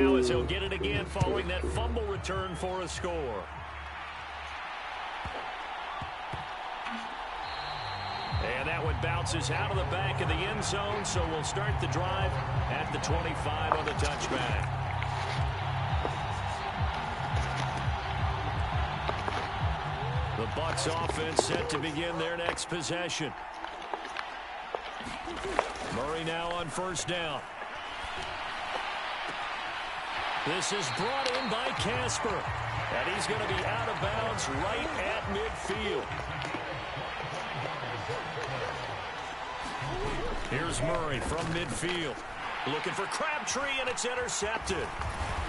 now as he'll get it again following that fumble return for a score. And that one bounces out of the back of the end zone, so we'll start the drive at the 25 on the touchback. The Bucs offense set to begin their next possession. Murray now on first down. This is brought in by Casper. And he's going to be out of bounds right at midfield. Here's Murray from midfield. Looking for Crabtree, and it's intercepted.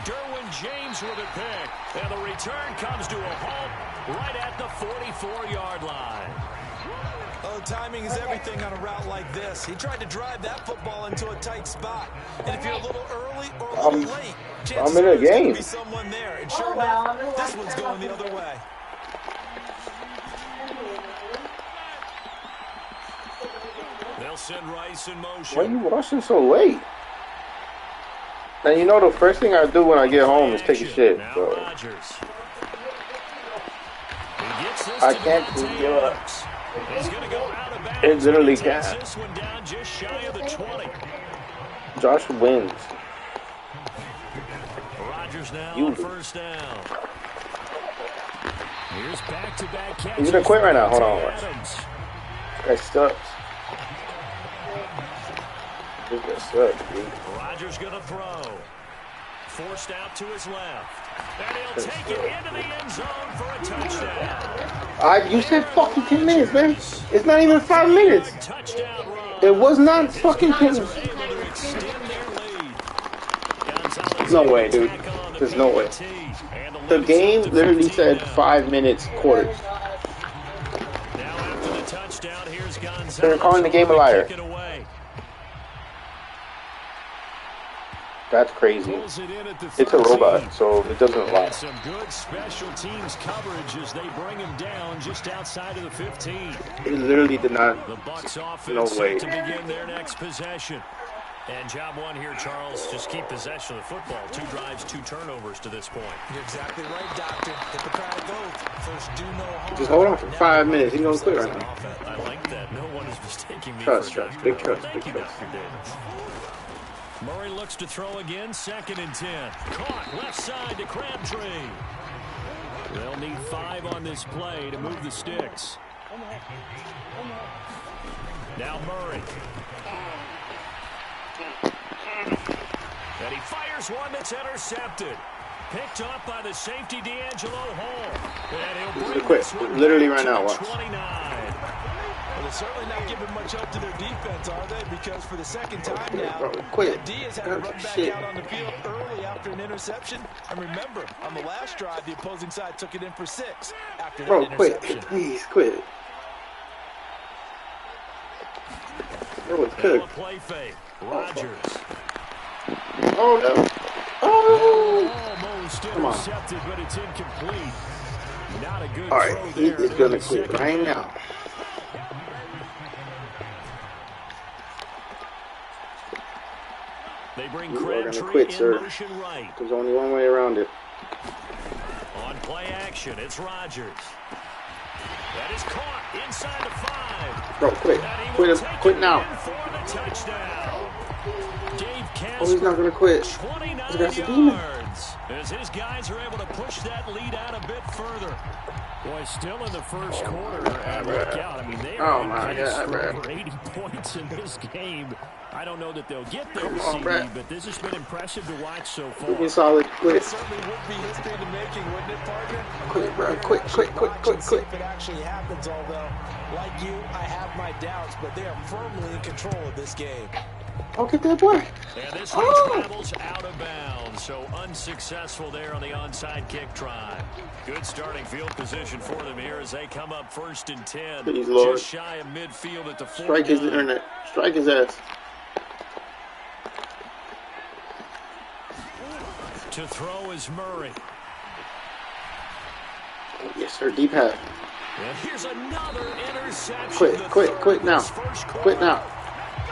Derwin James with a pick. And the return comes to a halt right at the 44-yard line. Oh, timing is everything on a route like this. He tried to drive that football into a tight spot. And if you're a little early or a little late, chances are there's going to be someone there. And sure enough, this one's going the other way. They'll send Rice in motion. Why are you rushing so late? And you know the first thing I do when I get home is take a shit. So I can't give up. It literally can't. Josh wins. Rodgers now on first down. Here's back-to-back catches. He's gonna quit right now. Hold on. Watch. This guy sucks. This guy sucks, dude. Rodgers gonna throw. Forced out to his left. And he'll take it into the end zone for a touchdown. You said fucking 10 minutes, man. It's not even 5 minutes. It was not fucking 10 minutes. No way, dude. There's no way. The game literally said 5 minutes, quarters. They're calling the game a liar. That's crazy. It's a robot, so it doesn't lie. Some good special teams coverage as they bring him down just outside of the 15. It literally did not. The Bucs offense no way. to begin their next possession. And job one here, Charles, just keep possession of the football. 2 drives, 2 turnovers to this point. You're exactly right, Doctor. Hippocratic oath. First, do no harm. Just hold on for 5 minutes. He's going to quit right now. I like that. No one is mistaking me trust, for big trust, big trust. Murray looks to throw again, 2nd and 10. Caught left side to Crabtree. They'll need 5 on this play to move the sticks. Now Murray. And he fires one that's intercepted. Picked up by the safety, D'Angelo Hall. And he'll bring this one literally right now, watch. 29. Well, they're certainly not giving much help to their defense, are they? Because for the second time now, the D has had to run back out on the field early after an interception. And remember, on the last drive, the opposing side took it in for 6 after that interception. Quit. Please, quit. Bro, it's cooked. Play fake. Rodgers. Oh, no. Oh! Almost intercepted, but it's incomplete. Not a good All right, he is going to quit right now. They bring Crabtree in motion right. There's only one way around it. On play action, it's Rodgers. That is caught inside the 5. Bro, quit now. Oh, he's not gonna quit. He's got some demon. As his guys are able to push that lead out a bit further. Boy, still in the first quarter. Look out. I mean, they are over 80 points in this game. I don't know that they'll get there this evening, but this has been impressive to watch so far. Looking solid. Quit. It certainly would be history to making, wouldn't it, partner? Quit, bro. Quit. See if it actually happens, although, like you, I have my doubts, but they are firmly in control of this game. Oh, get that boy. And this one travels out of bounds, so unsuccessful there on the onside kick try. Good starting field position for them here as they come up 1st and 10. Please, Lord. Just shy of midfield at the 49. Strike his internet. Strike his ass. To throw is Murray. Yes, sir. Deep half. And here's another interception. Quit now. Quit now.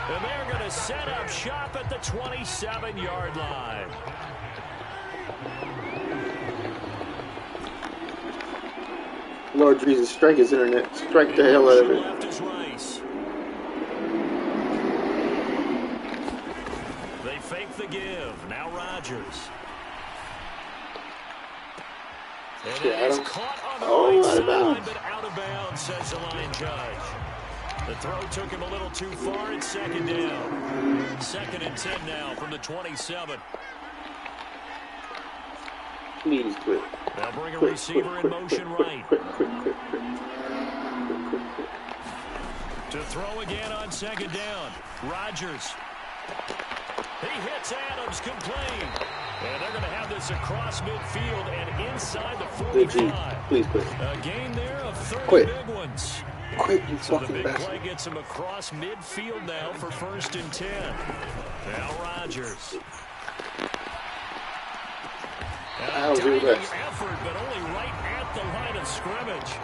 And they're going to set up shop at the 27-yard line. Lord Jesus, strike his internet. Strike the hell out of it. They fake the give. Now Rodgers. And it is caught on the right sideline, but out of bounds, says the line judge. The throw took him a little too far. It's second down. 2nd and 10 now from the 27. Please quit. They'll bring a receiver in motion right. To throw again on 2nd down. Rodgers. He hits Adams complete. And they're going to have this across midfield and inside the 45. Please quit. A gain there of 30 big ones. Quit, you so fucking the big bastard. play gets him across midfield now for 1st and 10. Now Rodgers. I'll do this. Effort, but only right at the line of scrimmage.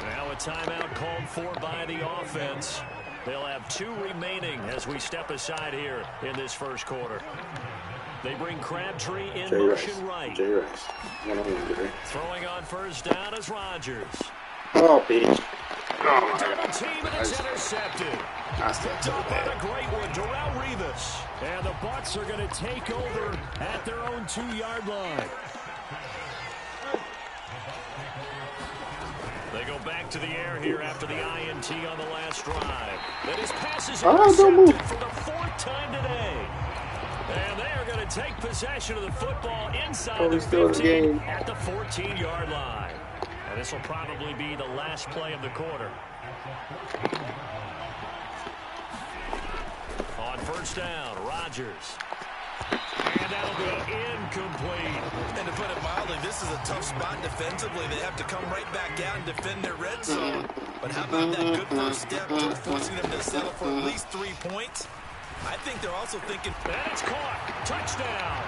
Now a timeout called for by the offense. They'll have 2 remaining as we step aside here in this first quarter. They bring Crabtree in motion right. Throwing on 1st down is Rodgers. Oh, bitch. Oh, my Double God. team and it's intercepted. Picked up on a great one, Darrelle Revis. And the Bucs are going to take over at their own 2-yard line. They go back to the air here after the INT on the last drive. That his pass is intercepted for the 4th time today. And they are going to take possession of the football inside the 15 at the 14-yard line. And this will probably be the last play of the quarter. On 1st down, Rodgers. And that'll be incomplete. And to put it mildly, this is a tough spot defensively. They have to come right back out and defend their red zone. But how about that good first step towards forcing them to settle for at least 3 points? I think they're also thinking... And it's caught. Touchdown.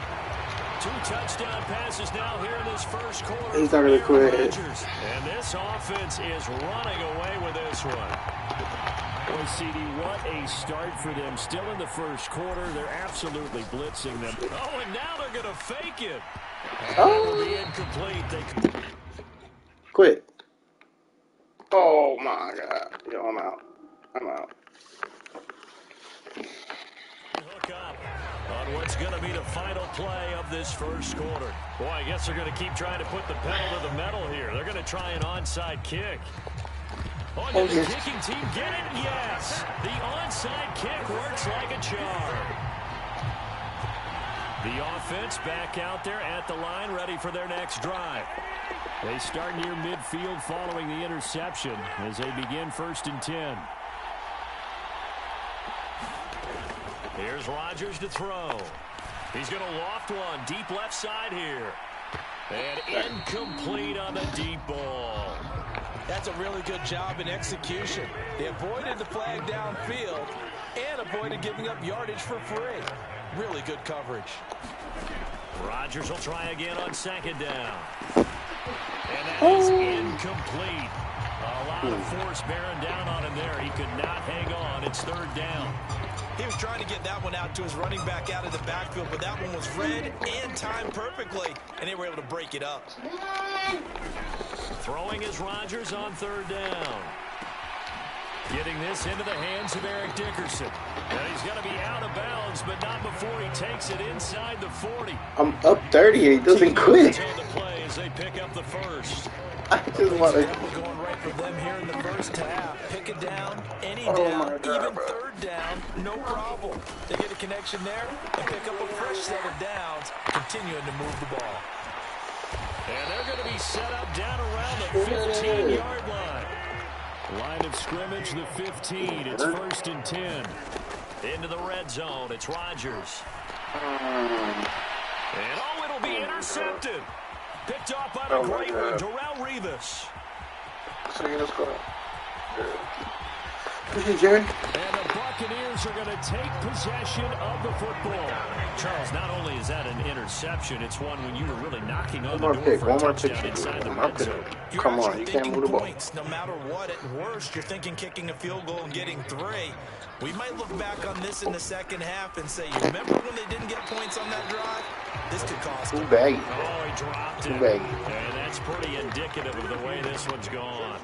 2 touchdown passes now here in this first quarter. He's not going to quit. And this offense is running away with this one. Boy, CD, what a start for them. Still in the first quarter. They're absolutely blitzing them. Oh, and now they're going to fake it. It'll be incomplete. Quit. Oh, my God. Yo, I'm out. I'm out. Hook up on what's going to be the final play of this first quarter. Boy, I guess they're going to keep trying to put the pedal to the metal here. They're going to try an onside kick. Oh, did the kicking team get it? Yes. The onside kick works like a charm. The offense back out there at the line, ready for their next drive. They start near midfield following the interception as they begin 1st and 10. Here's Rodgers to throw. He's going to loft one deep left side here. And incomplete on the deep ball. That's a really good job in execution. They avoided the flag downfield and avoided giving up yardage for free. Really good coverage. Rodgers will try again on 2nd down. And that is incomplete. A lot of force bearing down on him there. He could not hang on. It's 3rd down. He was trying to get that one out to his running back out of the backfield, but that one was read and timed perfectly, and they were able to break it up. Throwing is Rodgers on 3rd down. Getting this into the hands of Eric Dickerson. And he's going to be out of bounds, but not before he takes it inside the 40. I'm up 30. He doesn't quit. The play as they pick up the first. I just want to... Going right for them here in the first half. Pick it down, any down, even 3rd down, no problem. They get a connection there and pick up a fresh set of downs, continuing to move the ball. And they're going to be set up down around the 15-yard line. Line of scrimmage, the 15. It's 1st and 10. Into the red zone. It's Rodgers. And oh, it'll be intercepted. Picked off by the great one, Darrelle Revis. So let's go. Jerry. And the Buccaneers are going to take possession of the football. Charles, not only is that an interception, it's one when you were really knocking on the door for a touchdown inside the red zone. Come on, you can't move the ball. No matter what, at worst, you're thinking kicking a field goal and getting 3. We might look back on this in the second half and say, you remember when they didn't get points on that drive? This could cost him. Too baggy. Oh, he dropped it. Too baggy. And that's pretty indicative of the way this one's gone.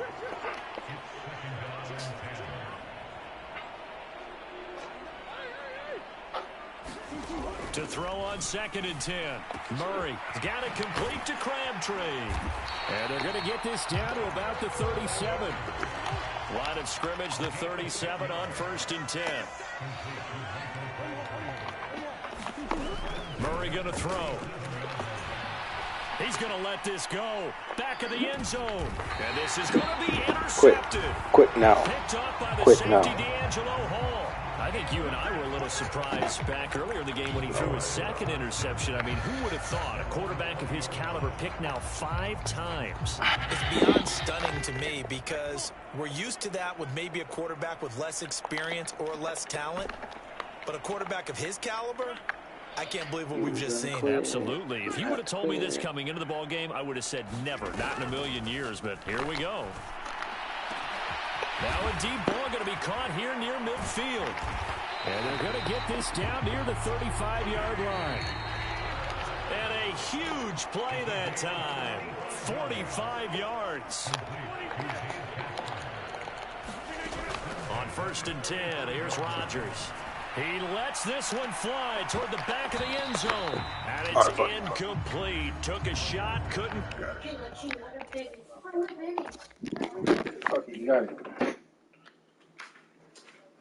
To throw on 2nd and 10. Murray's got it complete to Crabtree. And they're going to get this down to about the 37. Line of scrimmage, the 37 on 1st and 10. Murray going to throw. He's going to let this go. Back of the end zone. And this is going to be intercepted. Quit now. Picked up by the Quit safety, now. D'Angelo Hall. I think you and I were a little surprised back earlier in the game when he threw his 2nd interception. I mean, who would have thought a quarterback of his caliber picked now 5 times? It's beyond stunning to me because we're used to that with maybe a quarterback with less experience or less talent. But a quarterback of his caliber, I can't believe what we've just seen. Absolutely. If you would have told me this coming into the ball game, I would have said never, not in a million years. But here we go. Now a deep ball going to be caught here near midfield. And they're going to get this down near the 35-yard line. And a huge play that time. 45 yards. On 1st and 10, here's Rodgers. He lets this one fly toward the back of the end zone. And it's incomplete. Took a shot, couldn't. Okay, you got it.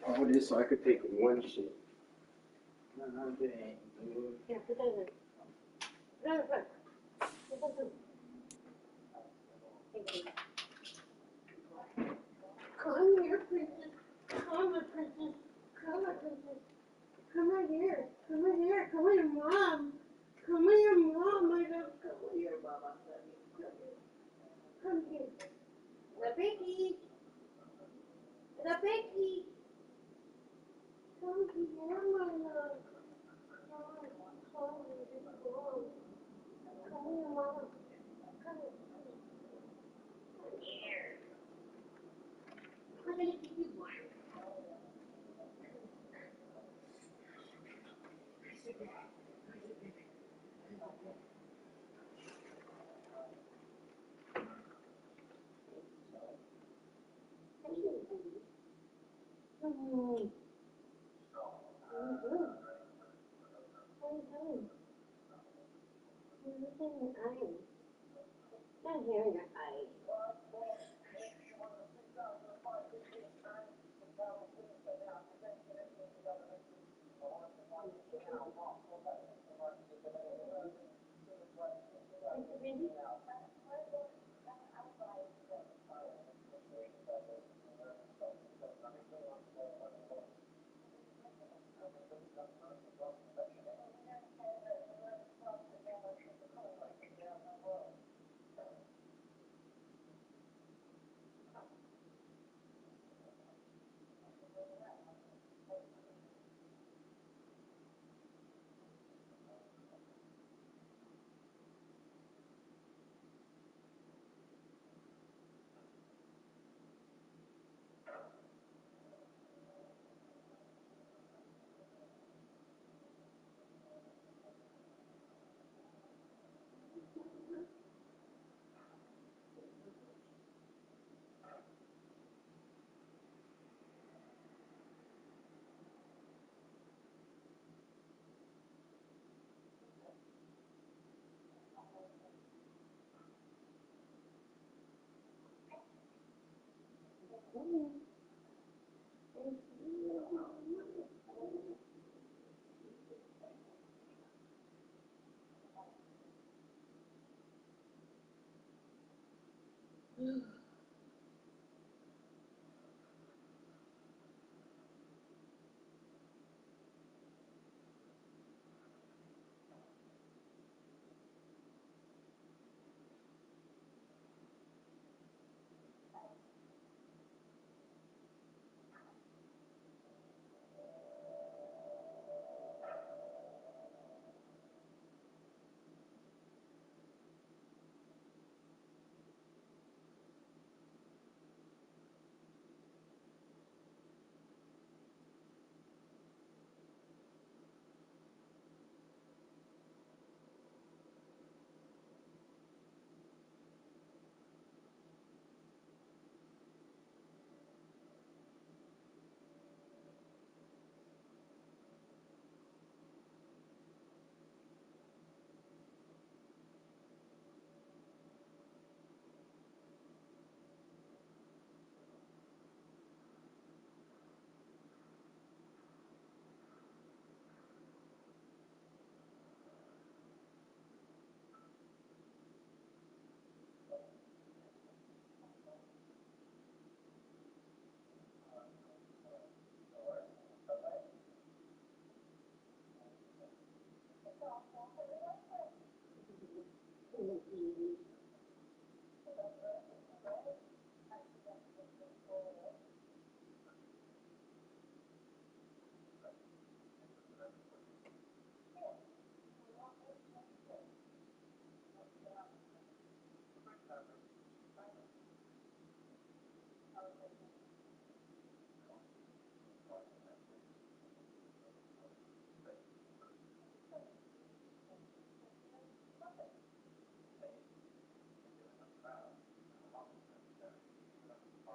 All this so I could take one shit. Yeah, put that in. Put it on the front. Thank you. Come here, princess. Come here, princess. Come here, princess. Come right here. Come right here. Come with your mom. Come with your mom, my love. Come with your mama. Come here. The piggy. The piggy. Come here, my love. Come here, mama. Come here. Come here. I'm gonna give you one. Not here in your eyes.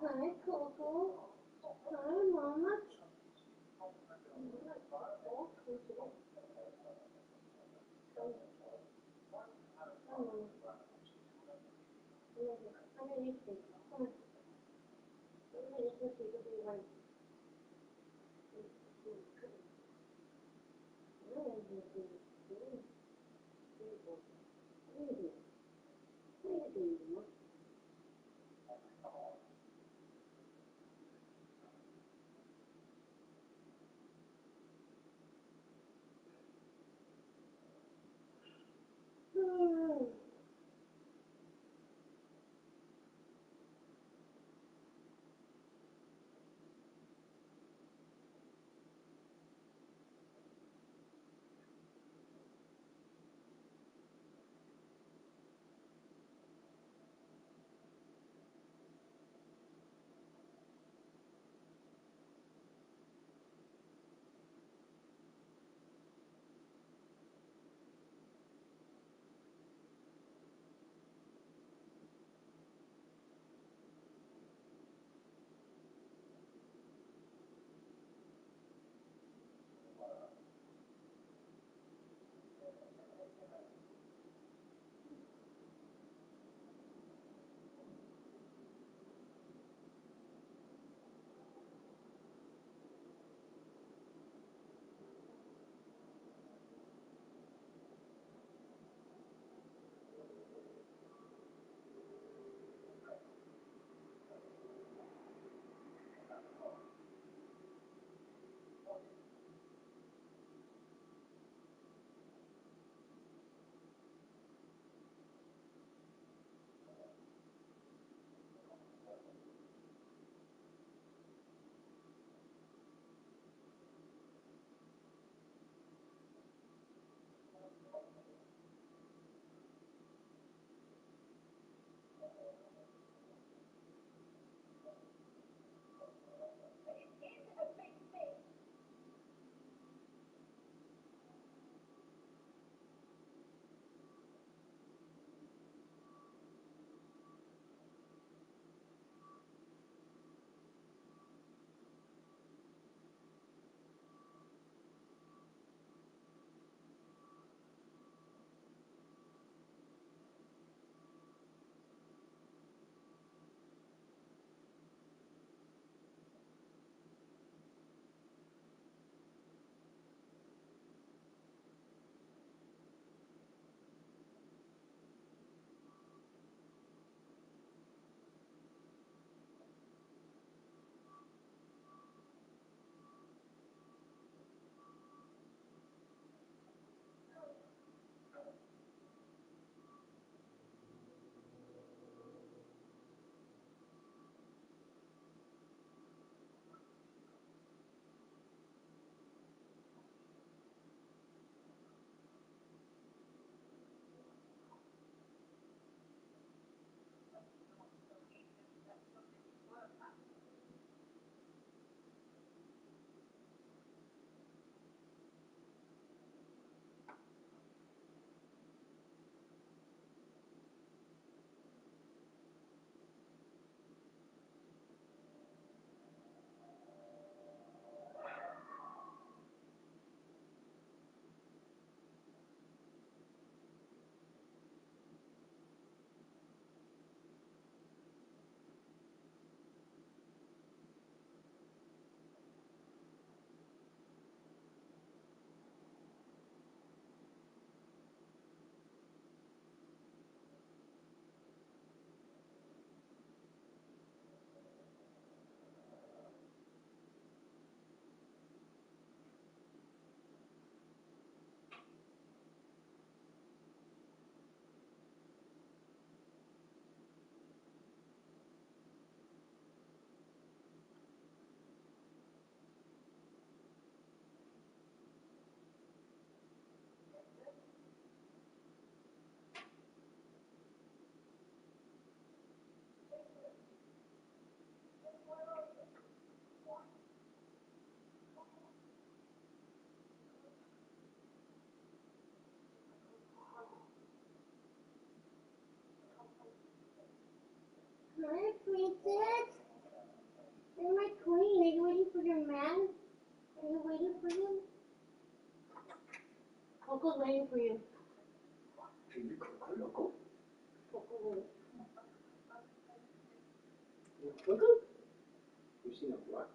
Hi, Coco. Hi, Mama. Hi, Princess. Are you waiting for you? Coco's waiting for you. Coco? Coco. Coco? You seen a what?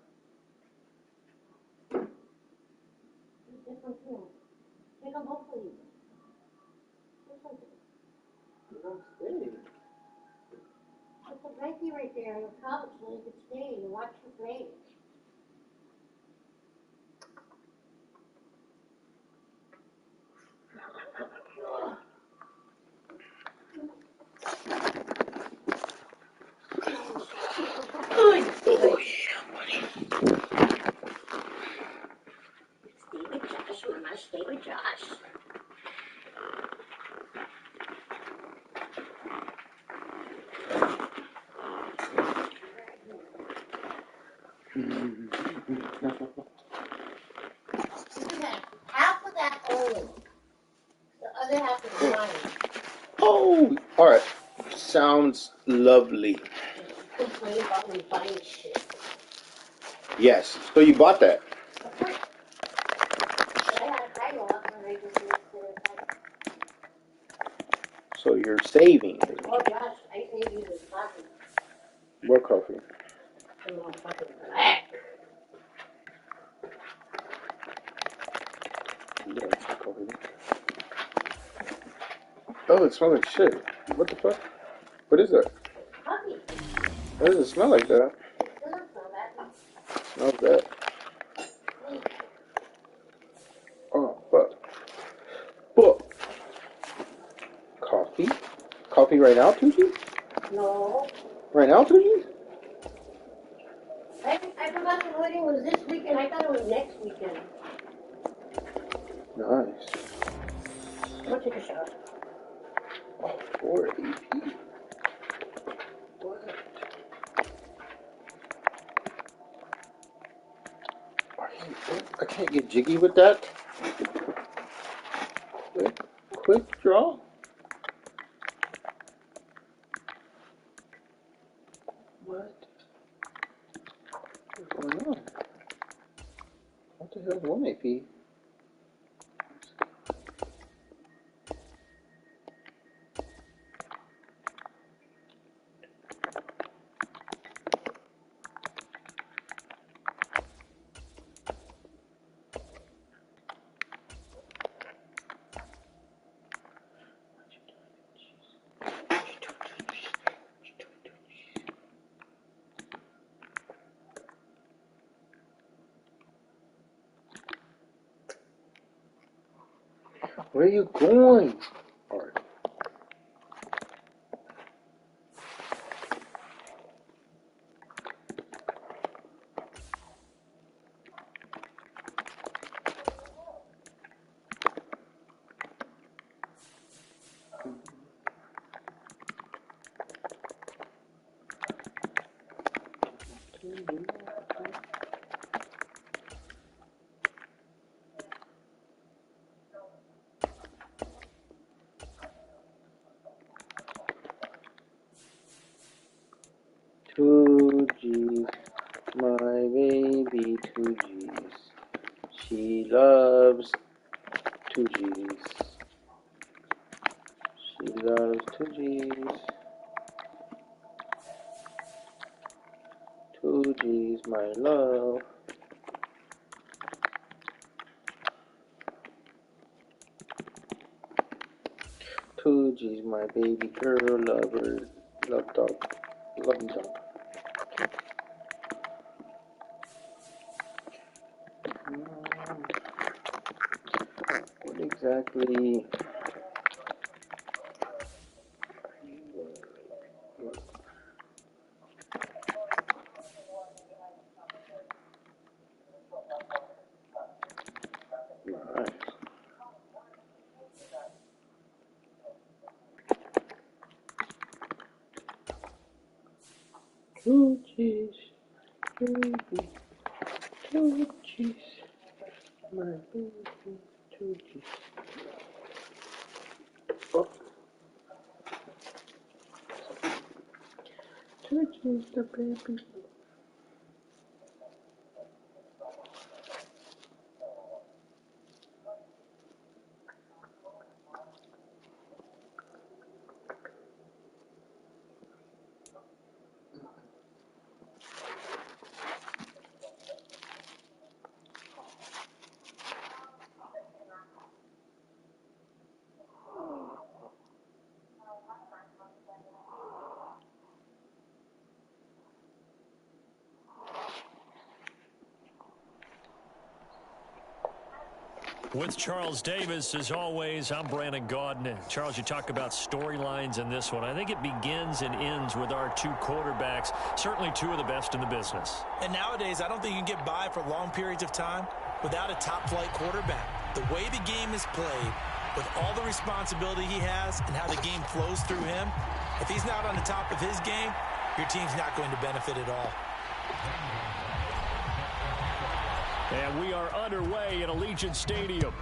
Different too. Take them both for you. You don't stay. Put the blankie right there on the couch so you can stay and watch you play. Oh, stay with Josh, Mama. Stay with Josh. Half of that only. The other half is mine. Oh, all right. Sounds lovely. Complain about me buying shit. Yes. So you bought that? So you're saving. Oh gosh, I need you this coffee. What coffee? The motherfucking black. Oh, it smells like shit. What the fuck? What is that? Coffee. Why does it smell like that? It doesn't smell bad. It smells bad. Oh, fuck. Fuck. Coffee? Coffee right now, Tucci? No. Right now, Tucci? I forgot the wedding was this weekend. I thought it was next weekend. Nice. Go take a shot. Oh, 4 AP. What? I can't get jiggy with that. Quick draw. What? What's going on? What the hell is 1 AP? Where are you going? All right. Two G's, my baby 2 G's. She loves 2 G's. She loves 2 G's. 2 G's, my love. Two G's, my baby girl, lover, love dog, love dog. What exactly? Nice. Two G's, baby. 2 G's, my baby. 2 G's. Oh. 2 G's, the baby. With Charles Davis, as always, I'm Brandon Gaudin. Charles, you talk about storylines in this one. I think it begins and ends with our two quarterbacks, certainly two of the best in the business. And nowadays, I don't think you can get by for long periods of time without a top-flight quarterback. The way the game is played, with all the responsibility he has and how the game flows through him, if he's not on the top of his game, your team's not going to benefit at all. And we are underway at Allegiant Stadium.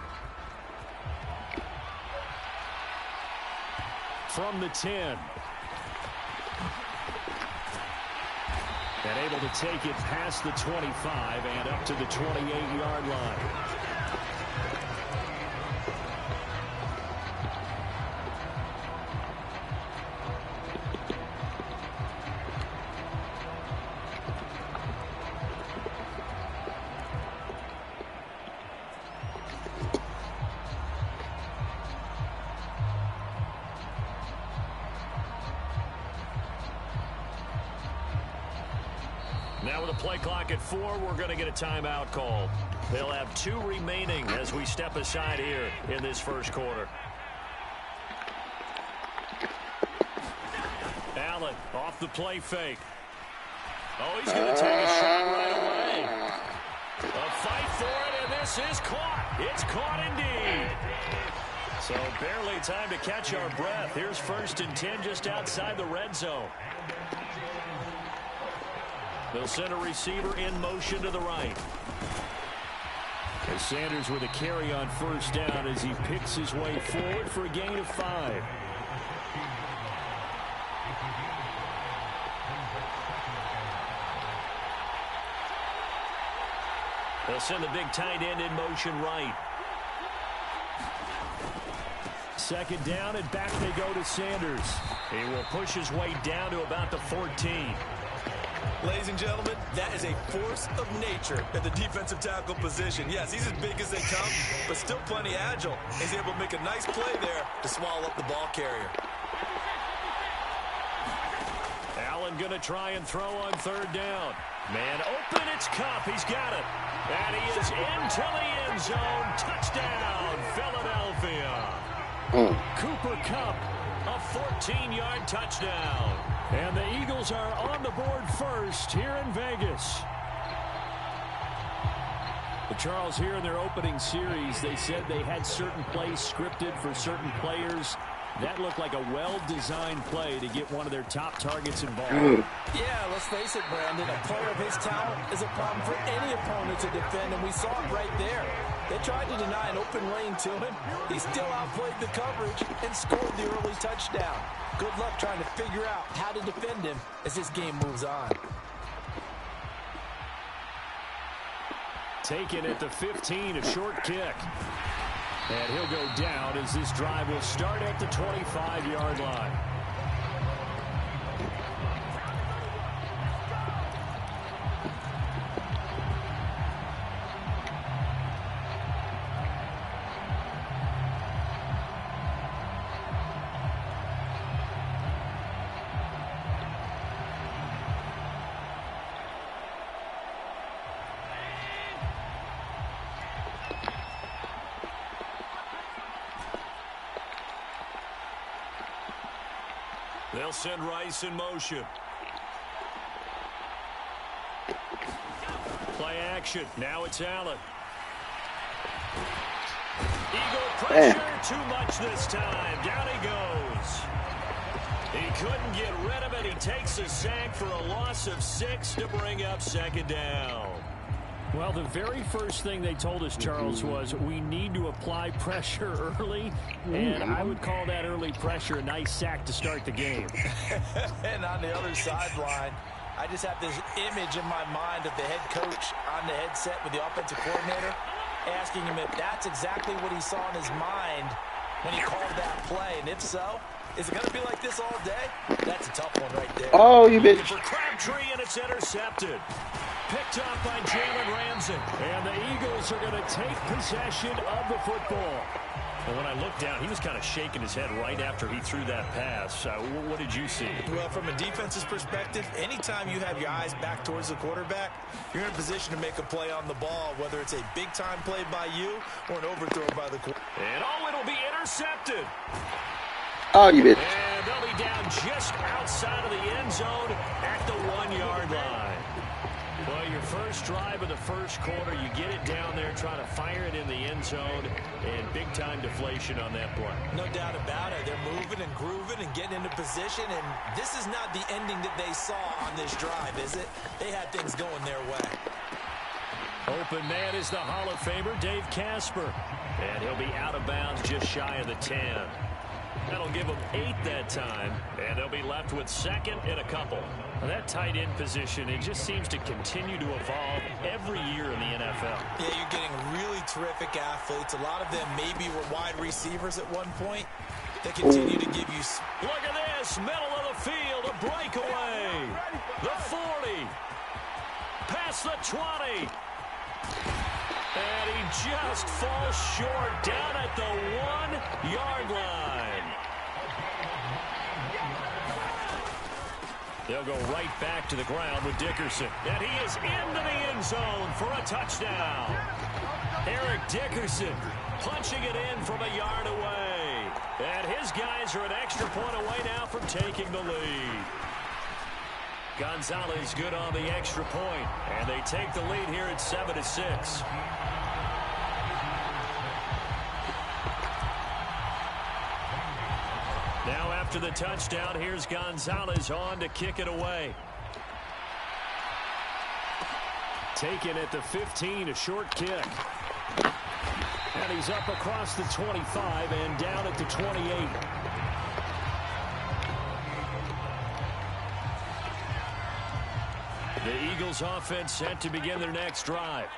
From the 10. And able to take it past the 25 and up to the 28-yard line. Now with a play clock at 4, we're going to get a timeout called. They'll have 2 remaining as we step aside here in this first quarter. Allen off the play fake. Oh, he's going to take a shot right away. A fight for it, and this is caught. It's caught indeed. So barely time to catch our breath. Here's 1st and 10 just outside the red zone. They'll send a receiver in motion to the right. And Sanders with a carry on 1st down as he picks his way forward for a gain of 5. They'll send the big tight end in motion right. 2nd down, and back they go to Sanders. He will push his way down to about the 14. Ladies and gentlemen, that is a force of nature at the defensive tackle position. Yes, he's as big as they come, but still plenty agile. He's able to make a nice play there to swallow up the ball carrier. Allen going to try and throw on 3rd down. Man open, it's Kupp. He's got it. And he is into the end zone. Touchdown, Philadelphia. Cooper Kupp, a 14-yard touchdown. And the Eagles are on the board first here in Vegas. But Charles, here in their opening series, they said they had certain plays scripted for certain players. That looked like a well-designed play to get one of their top targets involved. Yeah, let's face it, Brandon. A player of his talent is a problem for any opponent to defend, and we saw it right there. They tried to deny an open lane to him. He still outplayed the coverage and scored the early touchdown. Good luck trying to figure out how to defend him as this game moves on. Taken at the 15, a short kick. And he'll go down as this drive will start at the 25-yard line. They'll send Rice in motion. Play action. Now it's Allen. Eagle pressure. Too much this time. Down he goes. He couldn't get rid of it. He takes a sack for a loss of 6 to bring up 2nd down. Well, the very first thing they told us, Charles, was we need to apply pressure early, and I would call that early pressure a nice sack to start the game. And on the other sideline, I just have this image in my mind of the head coach on the headset with the offensive coordinator, asking him if that's exactly what he saw in his mind when he called that play, and if so, is it going to be like this all day? That's a tough one right there. Oh, you bitch. For Crabtree, and it's intercepted. Picked up by Jalen Ramsey. And the Eagles are going to take possession of the football. Well, when I looked down, he was kind of shaking his head right after he threw that pass. What did you see? Well, from a defense's perspective, anytime you have your eyes back towards the quarterback, you're in a position to make a play on the ball, whether it's a big-time play by you or an overthrow by the quarterback. And it'll be intercepted. Oh, you bitch. And they'll be down just outside of the end zone at the 1-yard line. Well, your first drive of the first quarter, you get it down there, trying to fire it in the end zone, and big-time deflation on that play. No doubt about it. They're moving and grooving and getting into position, and this is not the ending that they saw on this drive, is it? They had things going their way. Open man is the Hall of Famer, Dave Casper. And he'll be out of bounds just shy of the 10. That'll give them 8 that time, and they'll be left with second and a couple. Now, that tight end position, it just seems to continue to evolve every year in the NFL. Yeah, you're getting really terrific athletes. A lot of them maybe were wide receivers at one point. They continue to give you... Look at this, middle of the field, a breakaway. The 40, past the 20. And he just falls short down at the 1-yard line. They'll go right back to the ground with Dickerson. And he is into the end zone for a touchdown. Eric Dickerson punching it in from a yard away. And his guys are an extra point away now from taking the lead. Gonzalez good on the extra point, and they take the lead here at 7-6. Now after the touchdown, here's Gonzalez on to kick it away. Taken at the 15, a short kick. And he's up across the 25 and down at the 28. The Eagles offense set to begin their next drive.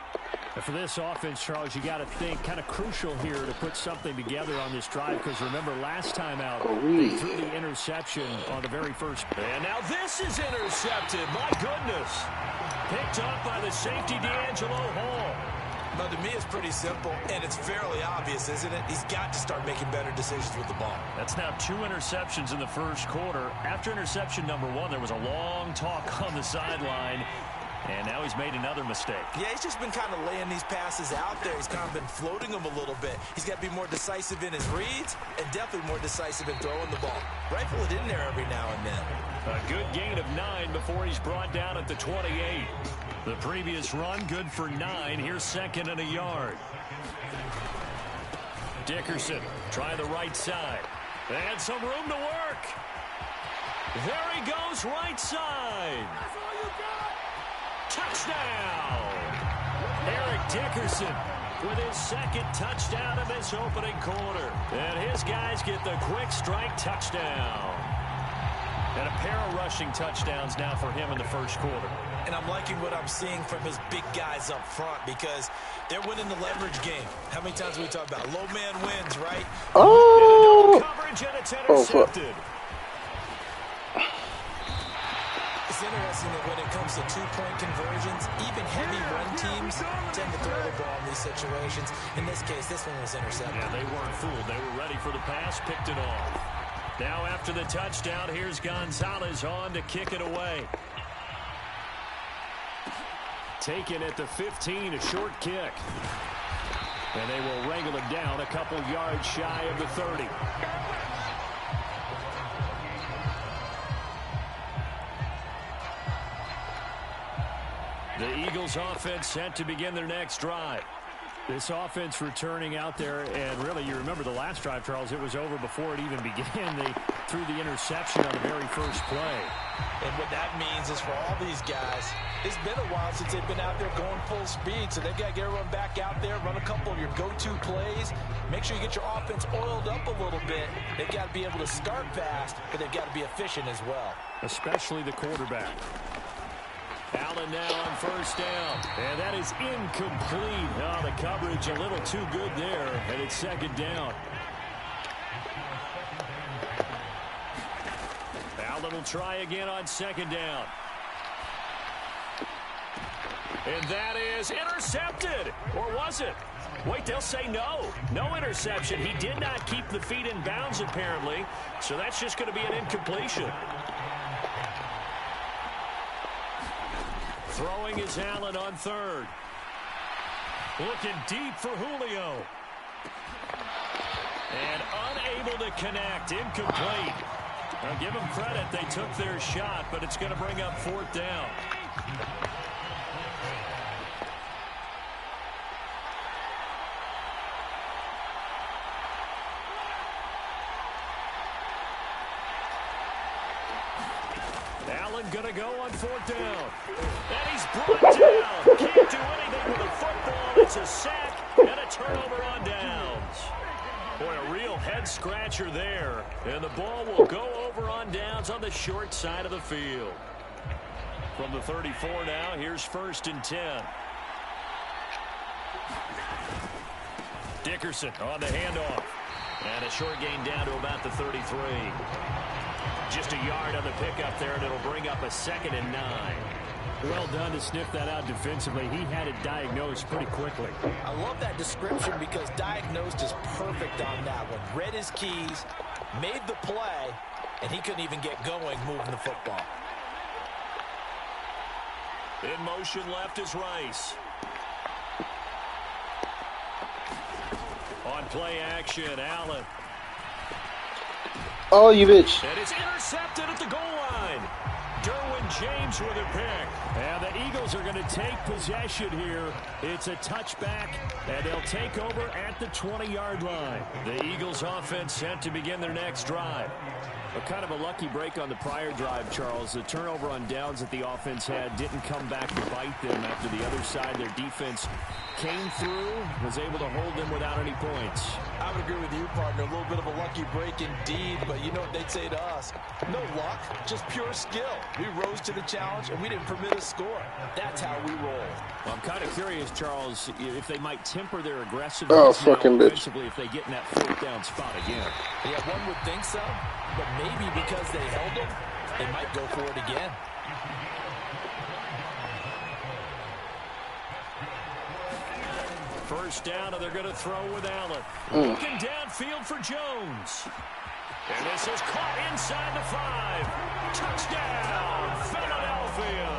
And for this offense, Charles, you got to think kind of crucial here to put something together on this drive, because remember last time out, they threw the interception on the very first. And now this is intercepted. My goodness. Picked up by the safety, D'Angelo Hall. Well, to me, it's pretty simple, and it's fairly obvious, isn't it? He's got to start making better decisions with the ball. That's now 2 interceptions in the first quarter. After interception number 1, there was a long talk on the sideline, and now he's made another mistake. Yeah, he's just been kind of laying these passes out there. He's kind of been floating them a little bit. He's got to be more decisive in his reads and definitely more decisive in throwing the ball. Rifle it in there every now and then. A good gain of 9 before he's brought down at the 28. The previous run, good for 9. Here's second and a yard. Dickerson, try the right side. And some room to work. There he goes, right side. Touchdown! Eric Dickerson with his second touchdown in this opening quarter. And his guys get the quick strike touchdown. And a pair of rushing touchdowns now for him in the first quarter. And I'm liking what I'm seeing from his big guys up front, because they're winning the leverage game. How many times have we talked about low man wins, right? Oh! Coverage, and it's intercepted. It's interesting that when it comes to 2-point conversions, even heavy run teams tend to throw the ball in these situations. In this case, this one was intercepted. Yeah, they weren't fooled. They were ready for the pass, picked it off. Now after the touchdown, here's Gonzalez on to kick it away. Taken at the 15, a short kick. And they will wrangle it down a couple yards shy of the 30. The Eagles offense set to begin their next drive. This offense returning out there, and really, you remember the last drive, Charles, it was over before it even began. They threw the interception on the very first play. And what that means is for all these guys, it's been a while since they've been out there going full speed, so they've got to get everyone back out there, run a couple of your go-to plays, make sure you get your offense oiled up a little bit. They've got to be able to start fast, but they've got to be efficient as well. Especially the quarterback. Allen now on first down, and that is incomplete. Oh, the coverage a little too good there, and it's second down. Allen will try again on second down. And that is intercepted, or was it? Wait, they'll say no. No interception. He did not keep the feet in bounds, apparently. So that's just going to be an incompletion. Throwing is Allen on third. Looking deep for Julio. And unable to connect. Incomplete. Now give them credit. They took their shot, but it's going to bring up fourth down. Allen going to go on fourth down. And he's brought down. Can't do anything with a football. It's a sack and a turnover on downs. Boy, a real head-scratcher there. And the ball will go over on downs on the short side of the field. From the 34 now, here's 1st and 10. Dickerson on the handoff. And a short gain down to about the 33. Just a yard on the pickup there, and it'll bring up a 2nd and 9. Well done to sniff that out defensively. He had it diagnosed pretty quickly. I love that description because diagnosed is perfect on that one. Read his keys, made the play, and he couldn't even get going moving the football. In motion left is Rice. On play action, Allen. Oh, you bitch. And it's intercepted at the goal line. Derwin James with a pick. And the Eagles are going to take possession here. It's a touchback, and they'll take over at the 20-yard line. The Eagles offense set to begin their next drive. A kind of a lucky break on the prior drive, Charles. The turnover on downs that the offense had didn't come back to bite them after the other side. Their defense came through, was able to hold them without any points. I would agree with you, partner. A little bit of a lucky break indeed, but you know what they'd say to us? No luck, just pure skill. We rose to the challenge, and we didn't permit a score. That's how we roll. Well, I'm kind of curious, Charles, if they might temper their aggressiveness offensively if they get in that 4th down spot again. Yeah, one would think so, but maybe because they held them, they might go for it again. First down, and they're going to throw with Allen. Looking downfield for Jones. And this is caught inside the 5. Touchdown, Philadelphia.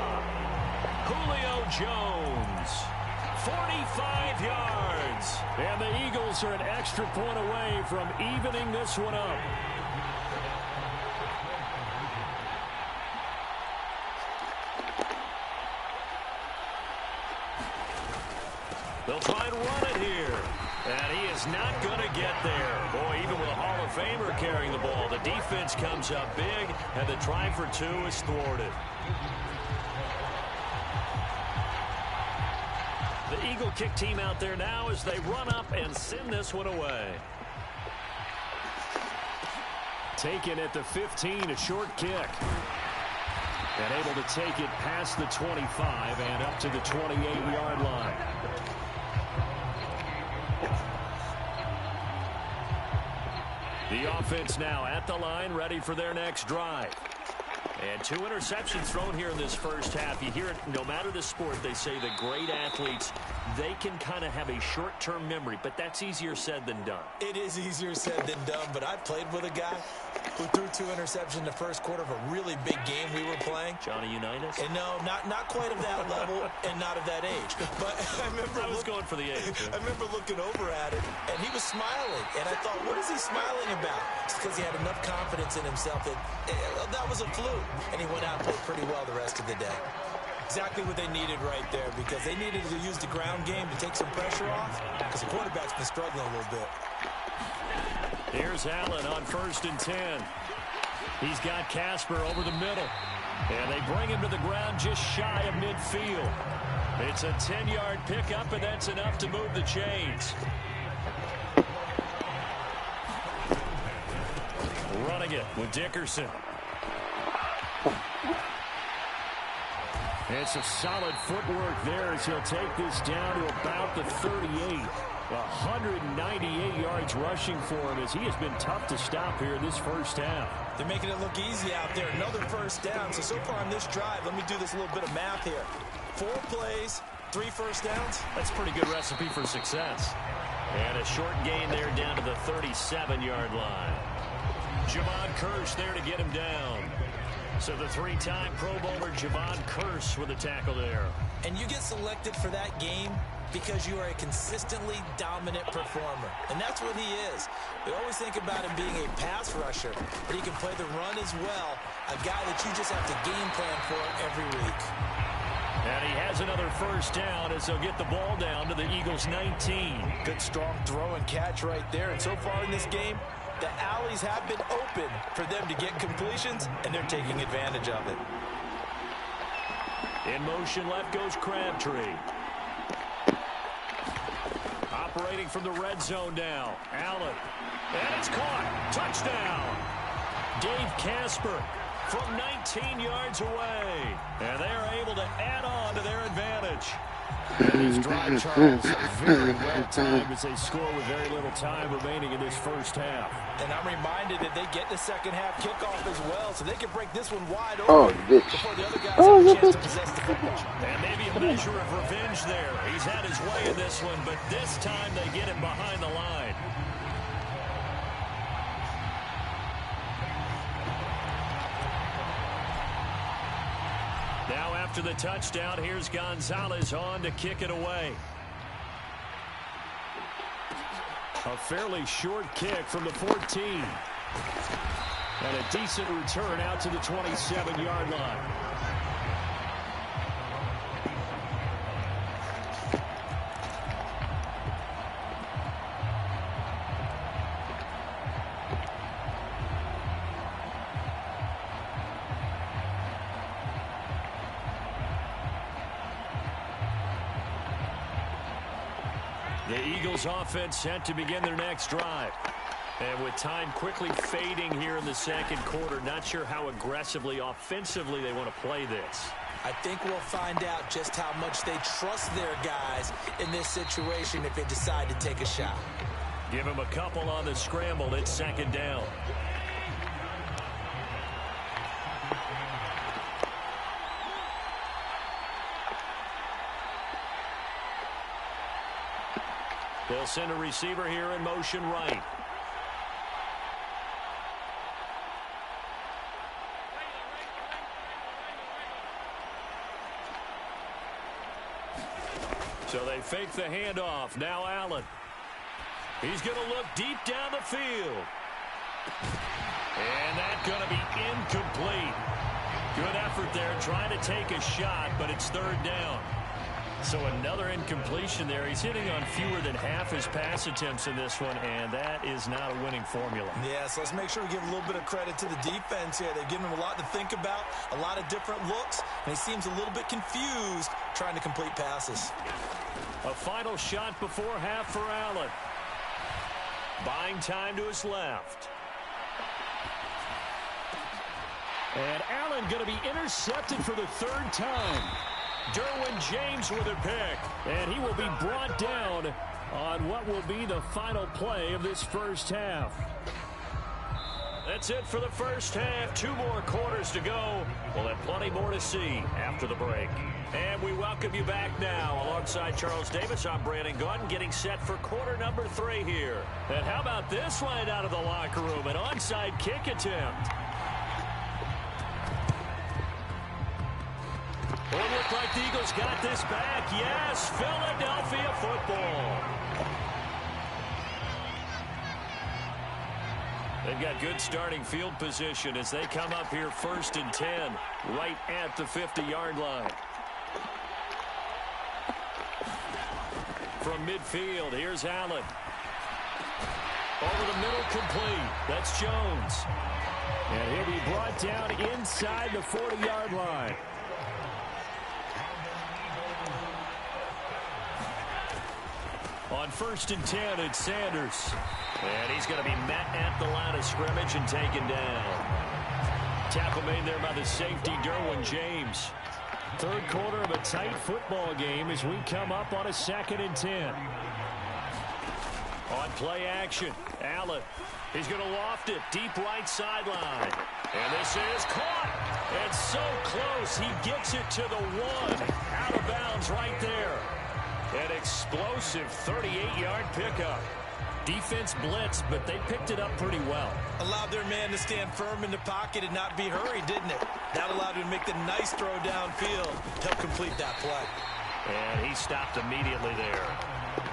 Julio Jones, 45 yards. And the Eagles are an extra point away from evening this one up. They'll try and run it here. And he is not going to get there. Boy, even with a Hall of Famer carrying the ball, the defense comes up big, and the try for 2 is thwarted. The Eagle kick team out there now as they run up and send this one away. Taken at the 15, a short kick. And able to take it past the 25 and up to the 28-yard line. The offense now at the line, ready for their next drive. And 2 interceptions thrown here in this first half. You hear it, no matter the sport, they say the great athletes, they can kind of have a short-term memory, but that's easier said than done. It is easier said than done, but I played with a guy who threw 2 interceptions in the first quarter of a really big game we were playing. Johnny Unitas? And no, not quite of that level and not of that age. But I was going for the age. I remember looking over at it, and he was smiling. And I thought, what is he smiling about? It's because he had enough confidence in himself that that was a fluke. And he went out and played pretty well the rest of the day. Exactly what they needed right there, because they needed to use the ground game to take some pressure off, because the quarterback's been struggling a little bit. Here's Allen on 1st and 10. He's got Casper over the middle. And they bring him to the ground just shy of midfield. It's a 10-yard pickup, and that's enough to move the chains. Running it with Dickerson. It's a solid footwork there as he'll take this down to about the 38. 198 yards rushing for him as he has been tough to stop here in this first half. They're making it look easy out there. Another first down. So far on this drive, let me do this little bit of math here. 4 plays, 3 first downs. That's a pretty good recipe for success. And a short gain there down to the 37-yard line. Javon Kearse there to get him down. So the 3-time Pro Bowler Javon Kearse with a tackle there. And you get selected for that game because you are a consistently dominant performer. And that's what he is. We always think about him being a pass rusher, but he can play the run as well. A guy that you just have to game plan for every week. And he has another first down as they'll get the ball down to the Eagles' 19. Good strong throw and catch right there. And so far in this game, the alleys have been open for them to get completions, and they're taking advantage of it. In motion left goes Crabtree. Operating from the red zone now. Allen. And it's caught. Touchdown. Dave Casper from 19 yards away. And they are able to add on to their advantage. And these drive, Charles, very well timed as they score with very little time remaining in this first half. And I'm reminded that they get the second half kickoff as well, so they can break this one wide open before the other guys have a chance to possess the football. And maybe a measure of revenge there. He's had his way in this one, but this time they get him behind the line. Now after the touchdown, here's Gonzalez on to kick it away. A fairly short kick from the 14. And a decent return out to the 27-yard line. The Eagles offense set to begin their next drive. And with time quickly fading here in the second quarter, not sure how aggressively, offensively they want to play this. I think we'll find out just how much they trust their guys in this situation if they decide to take a shot. Give them a couple on the scramble. It's second down. They'll send a receiver here in motion right. So they fake the handoff. Now Allen. He's going to look deep down the field. And that's going to be incomplete. Good effort there trying to take a shot, but it's third down. So another incompletion there. He's hitting on fewer than half his pass attempts in this one, and that is not a winning formula. Yeah, so let's make sure we give a little bit of credit to the defense here. They've given him a lot to think about, a lot of different looks, and he seems a little bit confused trying to complete passes. A final shot before half for Allen. Buying time to his left. And Allen going to be intercepted for the third time. Derwin James with a pick, and he will be brought down on what will be the final play of this first half. That's it for the first half. 2 more quarters to go. We'll have plenty more to see after the break. And we welcome you back now. Alongside Charles Davis, I'm Brandon Gaunt, getting set for quarter number 3 here. And how about this one out of the locker room? An onside kick attempt. It looked like the Eagles got this back. Yes, Philadelphia football. They've got good starting field position as they come up here 1st and 10, right at the 50-yard line. From midfield, here's Allen. Over the middle, complete. That's Jones. And he'll be brought down inside the 40-yard line. On 1st and 10, it's Sanders. And he's going to be met at the line of scrimmage and taken down. Tackle made there by the safety, Derwin James. Third quarter of a tight football game as we come up on a 2nd and 10. On play action, Allen. He's going to loft it deep right sideline. And this is caught. It's so close. He gets it to the 1. Out of bounds right there. An explosive 38-yard pickup. Defense blitzed, but they picked it up pretty well. Allowed their man to stand firm in the pocket and not be hurried, didn't it? That allowed him to make the nice throw downfield to help complete that play. And he stopped immediately there.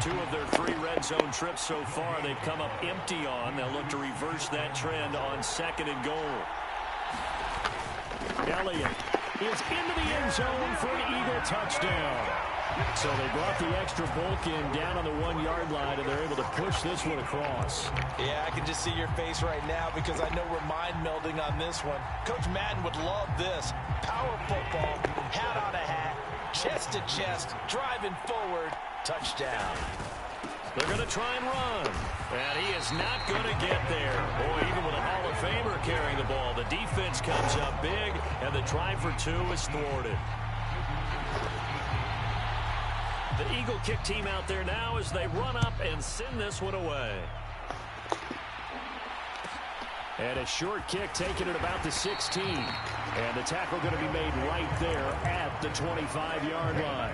2 of their 3 red zone trips so far they've come up empty on. They'll look to reverse that trend on 2nd and goal. Elliott is into the end zone for an Eagle touchdown. So they brought the extra bulk in down on the 1-yard line, and they're able to push this one across. Yeah, I can just see your face right now because I know we're mind melding on this one. Coach Madden would love this. Power football, hat on a hat, chest to chest, driving forward, touchdown. They're going to try and run. And he is not going to get there. Boy, even with a Hall of Famer carrying the ball, the defense comes up big, and the try for 2 is thwarted. The Eagle kick team out there now as they run up and send this one away. And a short kick taken at about the 16. And the tackle going to be made right there at the 25-yard line.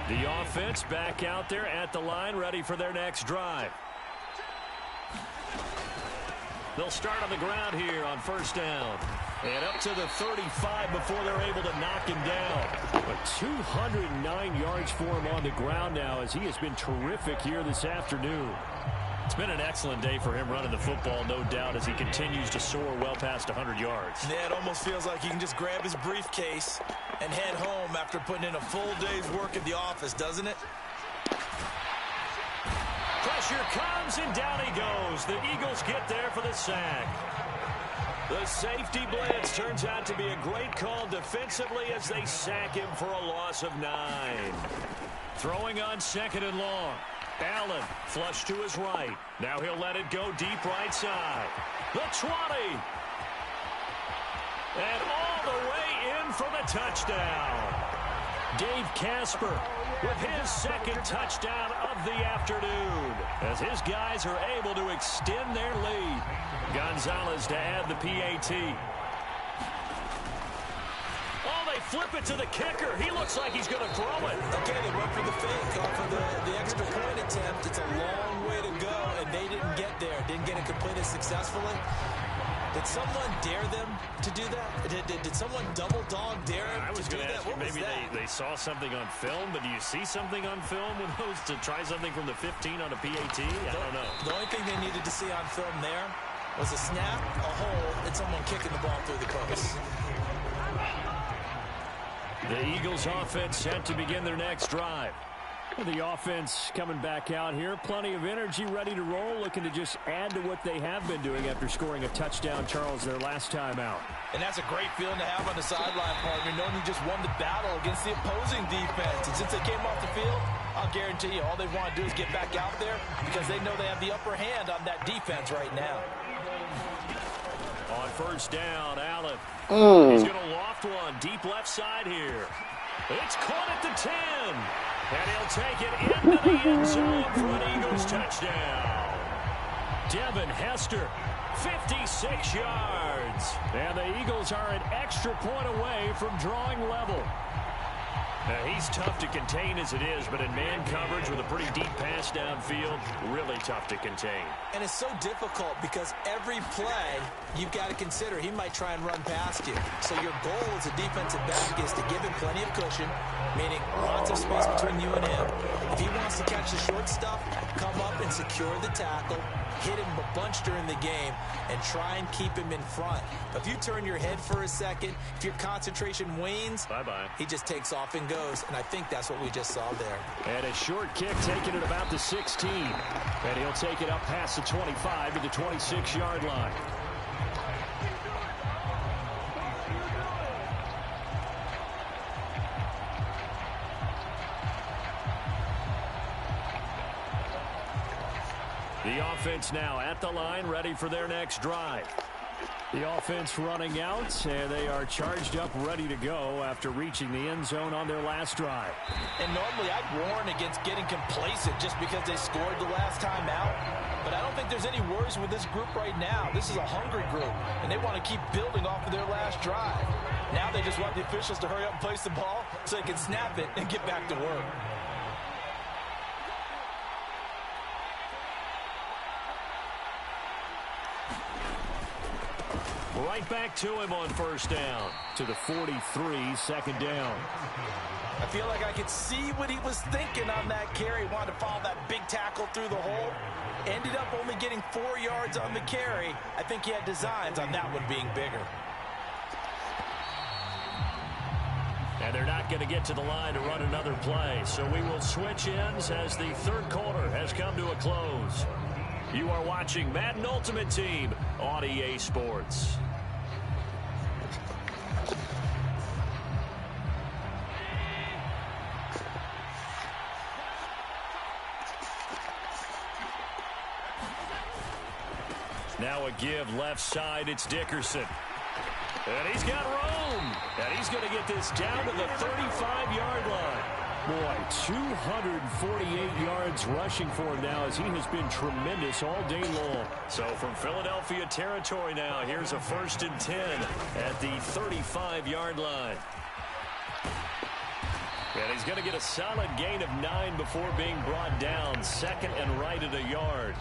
The offense back out there at the line, ready for their next drive. They'll start on the ground here on 1st down. And up to the 35 before they're able to knock him down. But 209 yards for him on the ground now as he has been terrific here this afternoon. It's been an excellent day for him running the football, no doubt, as he continues to soar well past 100 yards. Yeah, it almost feels like he can just grab his briefcase and head home after putting in a full day's work at the office, doesn't it? Pressure comes, and down he goes. The Eagles get there for the sack. The safety blitz turns out to be a great call defensively as they sack him for a loss of 9. Throwing on 2nd and long. Allen flush to his right. Now he'll let it go deep right side. The 20. And all the way in for the touchdown. Dave Casper with his 2nd touchdown of the afternoon as his guys are able to extend their lead. Gonzalez to add the PAT. Oh, they flip it to the kicker. He looks like he's going to throw it. Okay, they went for the fake off of the extra point attempt. It's a long way to go, and they didn't get there. Didn't get it completed successfully. Did someone dare them to do that? Did someone double dog dare them to do that? I was going to ask you, maybe they saw something on film, but do you see something on film with those to try something from the 15 on a PAT? I don't know. The only thing they needed to see on film there was a snap, a hole, and someone kicking the ball through the post. The Eagles offense set to begin their next drive. The offense coming back out here. Plenty of energy, ready to roll, looking to just add to what they have been doing after scoring a touchdown, Charles, their last time out. And that's a great feeling to have on the sideline, partner, knowing you just won the battle against the opposing defense. And since they came off the field, I'll guarantee you all they want to do is get back out there because they know they have the upper hand on that defense right now. On 1st down, Allen. He's going to loft one deep left side here. It's caught at the 10. And he'll take it into the end zone for an Eagles touchdown. Devin Hester, 56 yards. And the Eagles are an extra point away from drawing level. Now, he's tough to contain as it is, but in man coverage with a pretty deep pass downfield, really tough to contain. And it's so difficult because every play you've got to consider he might try and run past you. So your goal as a defensive back is to give him plenty of cushion, meaning lots of space between you and him. If he wants to catch the short stuff, come up and secure the tackle, hit him a bunch during the game, and try and keep him in front. But if you turn your head for a second, if your concentration wanes, bye-bye. He just takes off and goes, and I think that's what we just saw there. And a short kick taken at about the 16. And he'll take it up past the 25 to the 26-yard line. The offense now at the line, ready for their next drive. The offense running out, and they are charged up, ready to go after reaching the end zone on their last drive. And normally I'd warn against getting complacent just because they scored the last time out. But I don't think there's any worries with this group right now. This is a hungry group, and they want to keep building off of their last drive. Now they just want the officials to hurry up and place the ball so they can snap it and get back to work. Right back to him on first down. To the 43, second down. I feel like I could see what he was thinking on that carry. He wanted to follow that big tackle through the hole. Ended up only getting 4 yards on the carry. I think he had designs on that one being bigger. And they're not going to get to the line to run another play. So we will switch ends as the third quarter has come to a close. You are watching Madden Ultimate Team on EA Sports. Now a give left side. It's Dickerson. And he's got room. And he's going to get this down to the 35-yard line. Boy, 248 yards rushing for him now as he has been tremendous all day long. So from Philadelphia territory now, here's a 1st and 10 at the 35-yard line. And he's going to get a solid gain of 9 before being brought down. Second and right at a yard.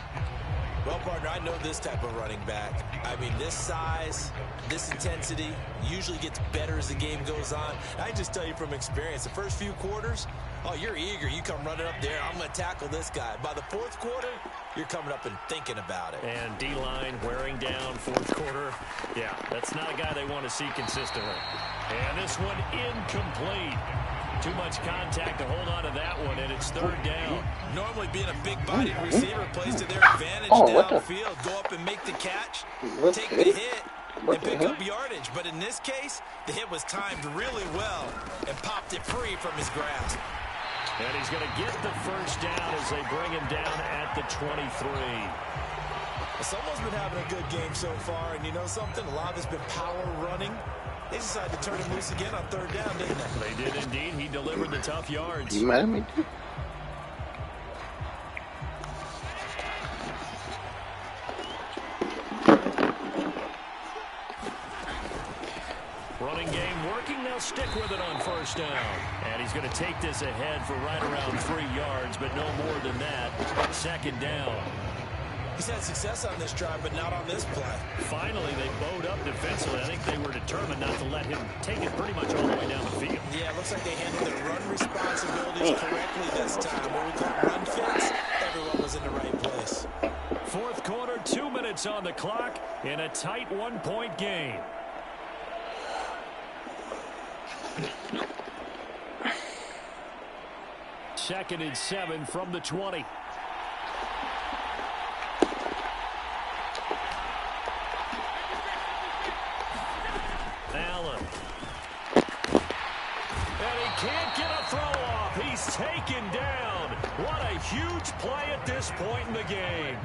Well, partner, I know this type of running back. I mean, this size, this intensity usually gets better as the game goes on. I just tell you from experience, the first few quarters, oh, you're eager. You come running up there. I'm going to tackle this guy. By the fourth quarter, you're coming up and thinking about it. And D-line wearing down fourth quarter. Yeah, that's not a guy they want to see consistently. And this one incomplete. Too much contact to hold on to that one, and it's third down. Normally being a big-bodied receiver plays to their advantage downfield. Go up and make the catch, take the hit, and pick up yardage. But in this case, the hit was timed really well and popped it free from his grasp. And he's going to get the first down as they bring him down at the 23. Someone's been having a good game so far, and you know something? A lot of it's been power running. They decided to turn him loose again on third down, didn't they? They did indeed. He delivered the tough yards. You mad at me? Running game working. They'll stick with it on first down. And he's going to take this ahead for right around 3 yards, but no more than that. Second down. He's had success on this drive, but not on this play. Finally, they bowed up defensively. I think they were determined not to let him take it pretty much all the way down the field. Yeah, it looks like they handled their run responsibilities correctly this time. What we call run fits, everyone was in the right place. Fourth quarter, 2 minutes on the clock in a tight 1-point game. Second and 7 from the 20. Allen. And he can't get a throw off. He's taken down. What a huge play at this point in the game.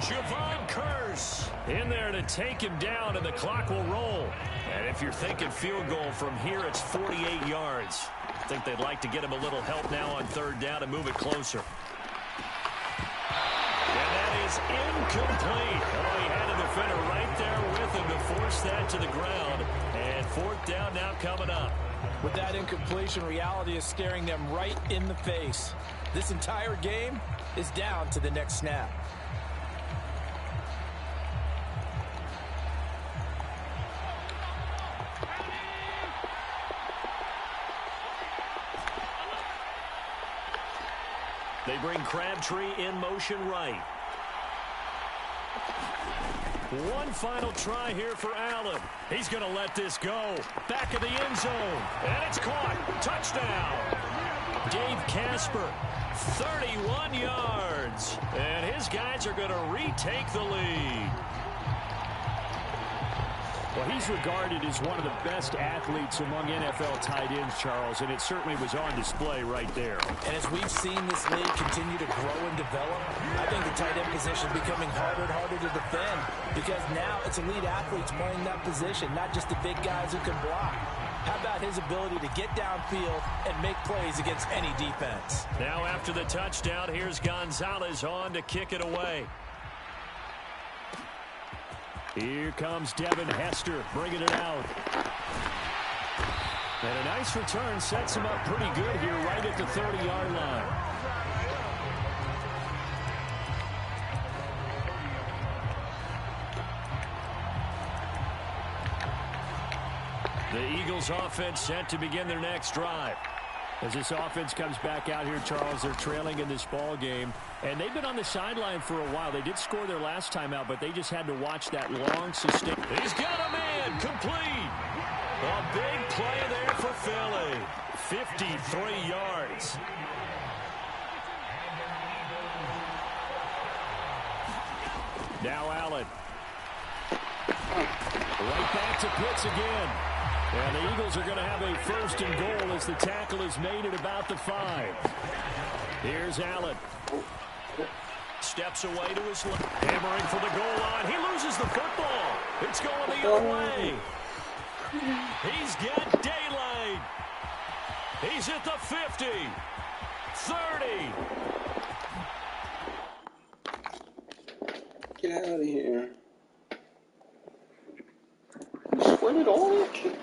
Javon Curse in there to take him down, and the clock will roll. And if you're thinking field goal from here, it's 48 yards. I think they'd like to get him a little help now on third down and move it closer. And that is incomplete. Oh, he had a defender right there with him to force that to the ground. And fourth down now coming up. With that incompletion, reality is staring them right in the face. This entire game is down to the next snap. They bring Crabtree in motion right. One final try here for Allen. He's going to let this go. Back of the end zone. And it's caught. Touchdown. Dave Casper, 31 yards. And his guys are going to retake the lead. Well, he's regarded as one of the best athletes among NFL tight ends, Charles, and it certainly was on display right there. And as we've seen this league continue to grow and develop, I think the tight end position is becoming harder and harder to defend because now it's elite athletes playing that position, not just the big guys who can block. How about his ability to get downfield and make plays against any defense? Now after the touchdown, here's Gonzalez on to kick it away. Here comes Devin Hester bringing it out. And a nice return sets him up pretty good here right at the 30-yard line. The Eagles offense set to begin their next drive. As this offense comes back out here, Charles, they're trailing in this ball game. And they've been on the sideline for a while. They did score their last time out, but they just had to watch that long sustain. He's got a man complete. A big play there for Philly. 53 yards. Now Allen. Right back to Pitts again. And the Eagles are going to have a first and goal as the tackle is made at about the 5. Here's Allen. Steps away to his left. Hammering for the goal line. He loses the football. It's going the other way. He's got daylight. He's at the 50. 30. Get out of here. You squinted all that shit.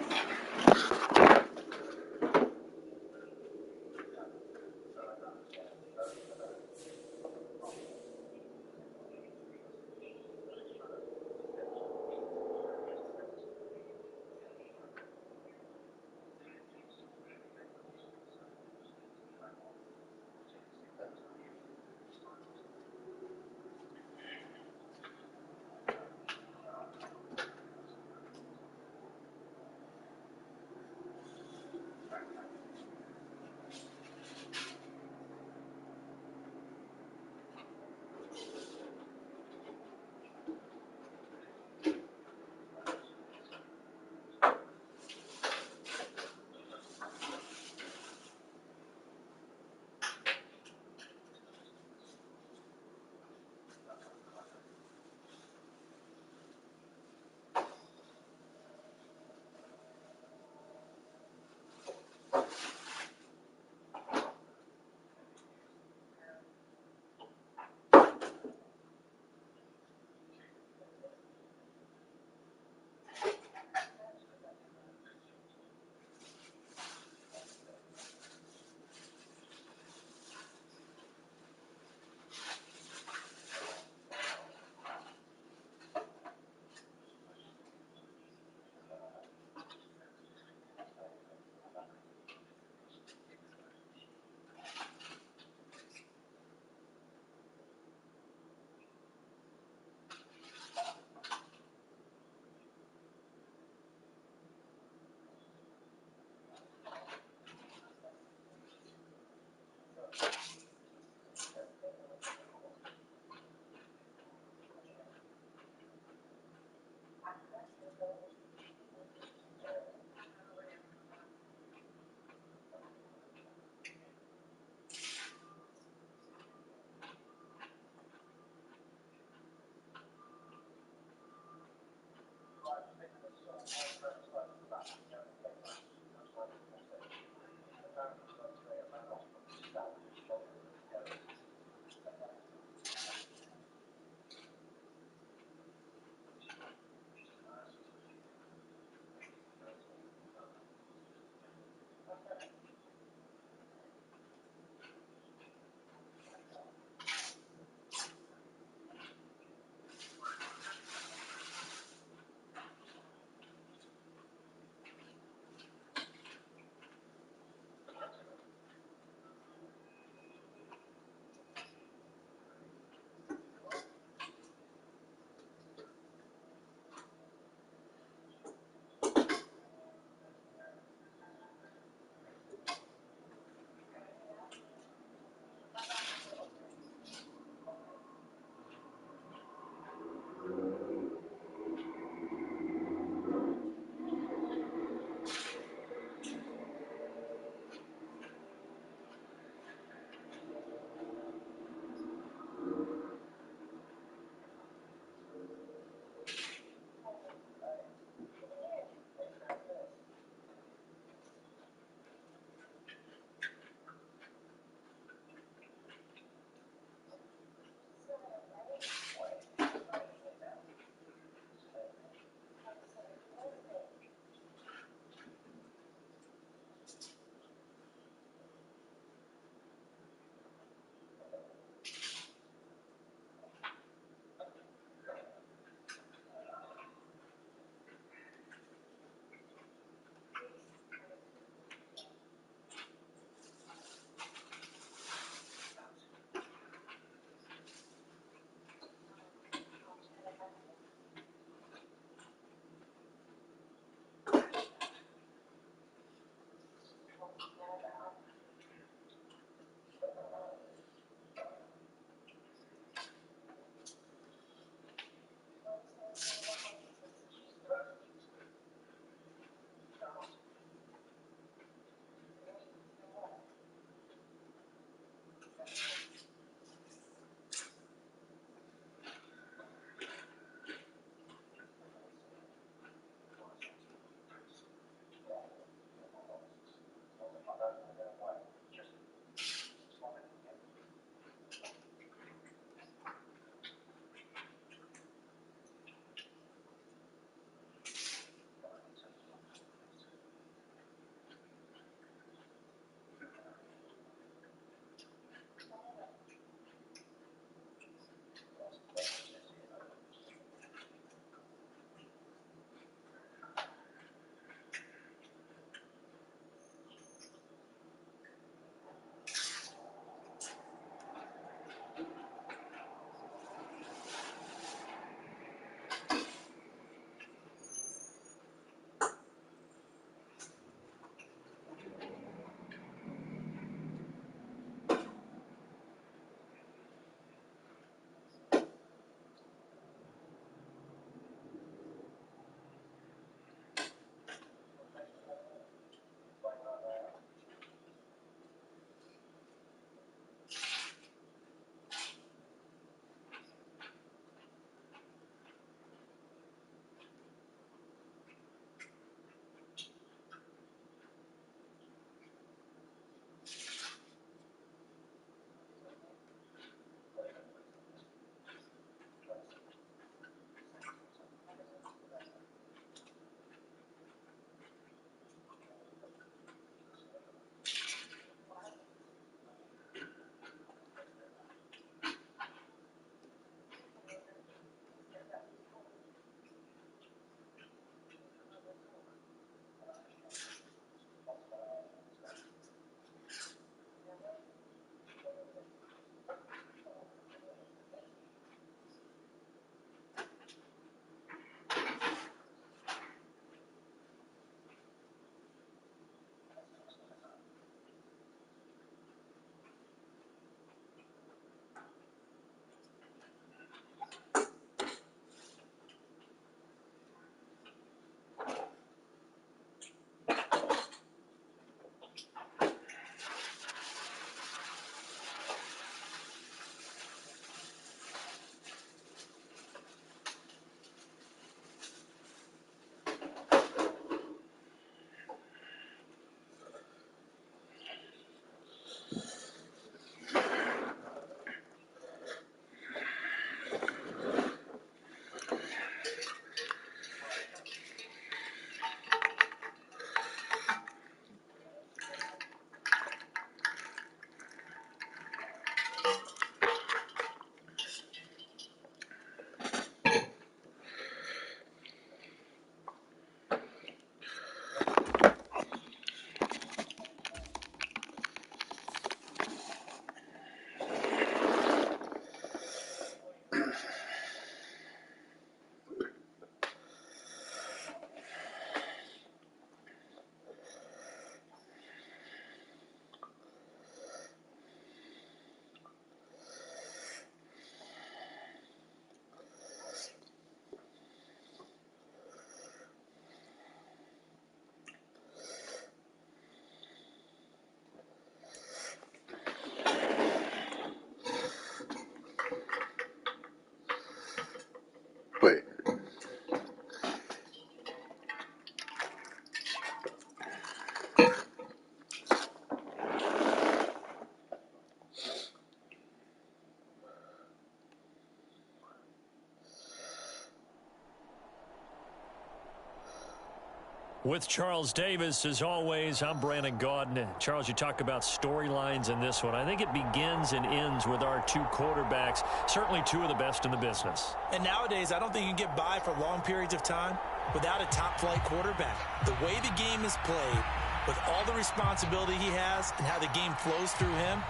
With Charles Davis, as always, I'm Brandon Gaudin. Charles, you talk about storylines in this one. I think it begins and ends with our two quarterbacks, certainly two of the best in the business. And nowadays, I don't think you can get by for long periods of time without a top-flight quarterback. The way the game is played, with all the responsibility he has and how the game flows through him,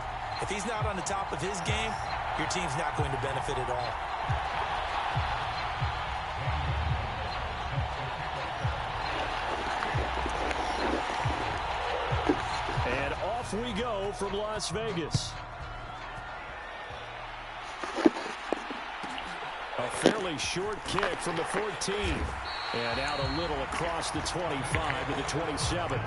if he's not on the top of his game, your team's not going to benefit at all. And off we go from Las Vegas. A fairly short kick from the 14. And out a little across the 25 to the 27.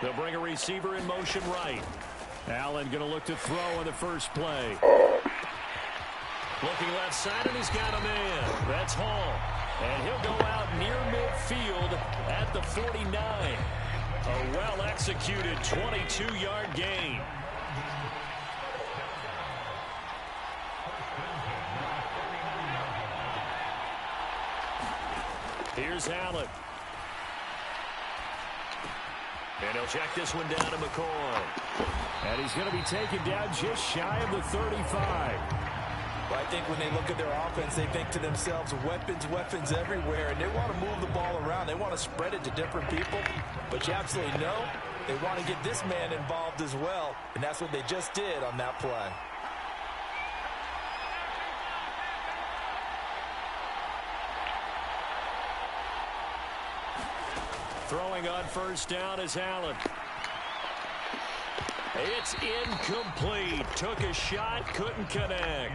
They'll bring a receiver in motion right. Allen going to look to throw on the first play. Looking left side, and he's got a man. That's Hall. And he'll go out near midfield at the 49. A well-executed 22-yard gain. Here's Allen. And he'll check this one down to McCoy. And he's going to be taken down just shy of the 35. Well, I think when they look at their offense, they think to themselves, weapons, weapons everywhere. And they want to move the ball around. They want to spread it to different people. But you absolutely know they want to get this man involved as well. And that's what they just did on that play. Throwing on first down is Allen. It's incomplete. Took a shot, couldn't connect.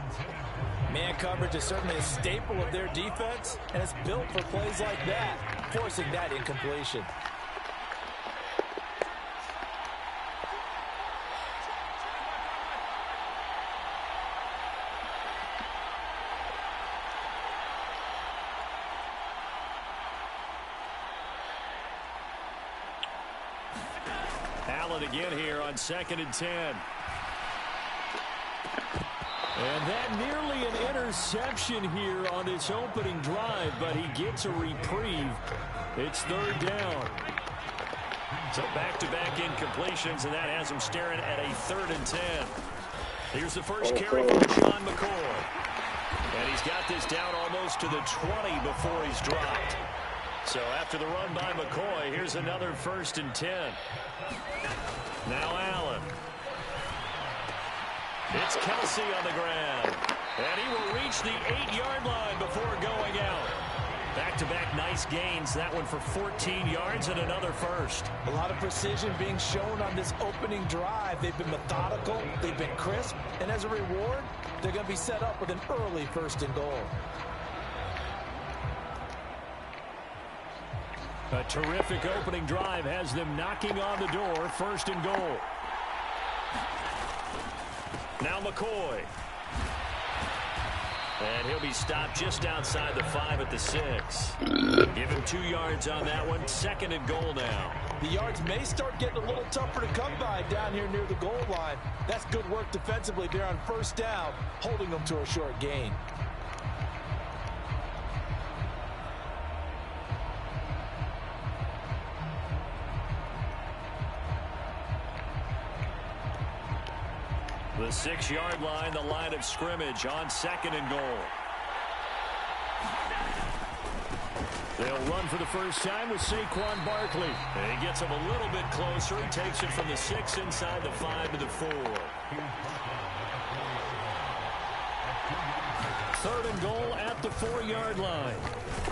Man coverage is certainly a staple of their defense, and it's built for plays like that, forcing that incompletion. Allen again here on 2nd and 10. And that nearly an interception here on this opening drive, but he gets a reprieve. It's 3rd down. So back-to-back incompletions, and that has him staring at a 3rd and 10. Here's the first carry from Sean McCoy. And he's got this down almost to the 20 before he's dropped. So after the run by McCoy, here's another 1st and 10. Now Allen. It's Kelsey on the ground. And he will reach the 8-yard line before going out. Back-to-back nice gains. That one for 14 yards and another first. A lot of precision being shown on this opening drive. They've been methodical. They've been crisp. And as a reward, they're going to be set up with an early 1st and goal. A terrific opening drive has them knocking on the door. 1st and goal. Now McCoy. And he'll be stopped just outside the 5 at the 6. Give him 2 yards on that one. 2nd and goal now. The yards may start getting a little tougher to come by down here near the goal line. That's good work defensively there on 1st down, holding them to a short gain. The 6-yard line, the line of scrimmage on 2nd and goal. They'll run for the first time with Saquon Barkley. And he gets him a little bit closer. He takes it from the 6 inside the 5 to the 4. 3rd and goal at the 4-yard line.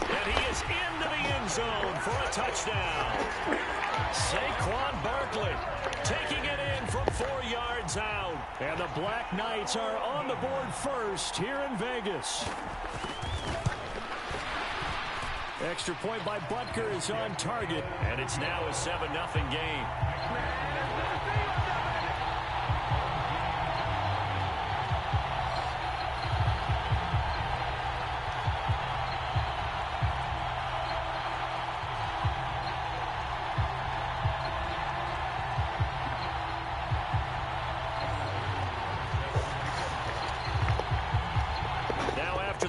And he is into the end zone for a touchdown. Saquon Barkley taking it in from 4 yards out. And the Black Knights are on the board first here in Vegas. Extra point by Butker is on target, and it's now a 7-0 game.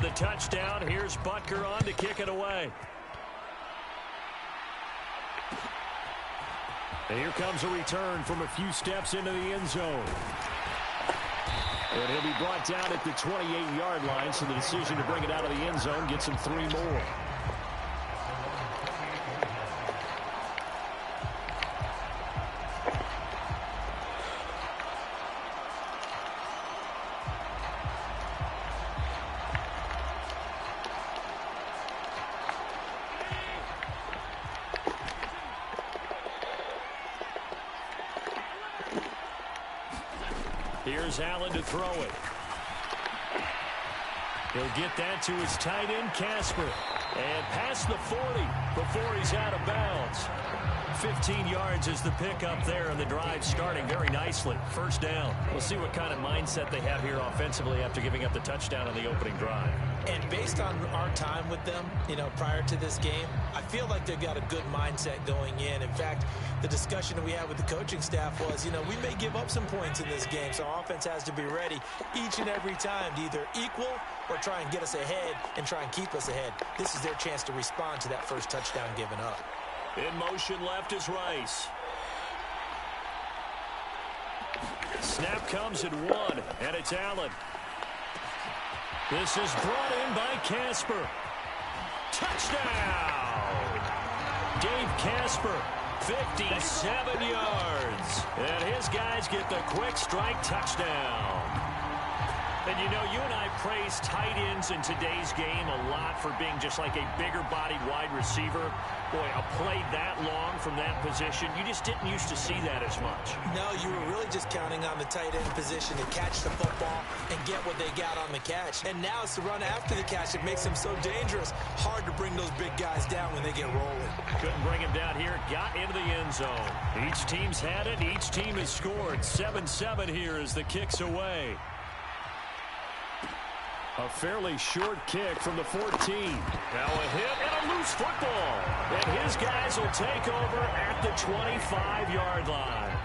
The touchdown. Here's Butker on to kick it away. And here comes a return from a few steps into the end zone. And he'll be brought down at the 28-yard line, so the decision to bring it out of the end zone gets him 3 more. Here's Allen to throw it. He'll get that to his tight end, Casper. And past the 40 before he's out of bounds. 15 yards is the pickup there, and the drive starting very nicely. First down. We'll see what kind of mindset they have here offensively after giving up the touchdown on the opening drive. And based on our time with them, prior to this game, I feel like they've got a good mindset going in. In fact, the discussion that we had with the coaching staff was, we may give up some points in this game, so our offense has to be ready each and every time to either equal or try and get us ahead and try and keep us ahead. This is their chance to respond to that first touchdown given up. In motion left is Rice. Snap comes at 1, and it's Allen. This is brought in by Casper. Touchdown! Dave Casper, 57 yards. And his guys get the quick strike touchdown. And you and I praise tight ends in today's game a lot for being just like a bigger-bodied wide receiver. Boy, a play that long from that position, you just didn't used to see that as much. No, you were really just counting on the tight end position to catch the football and get what they got on the catch. And now it's the run after the catch that makes them so dangerous. Hard to bring those big guys down when they get rolling. Couldn't bring him down here. Got into the end zone. Each team's had it. Each team has scored. 7-7 here as the kick's away. A fairly short kick from the 14. Now a hit and a loose football. And his guys will take over at the 25-yard line.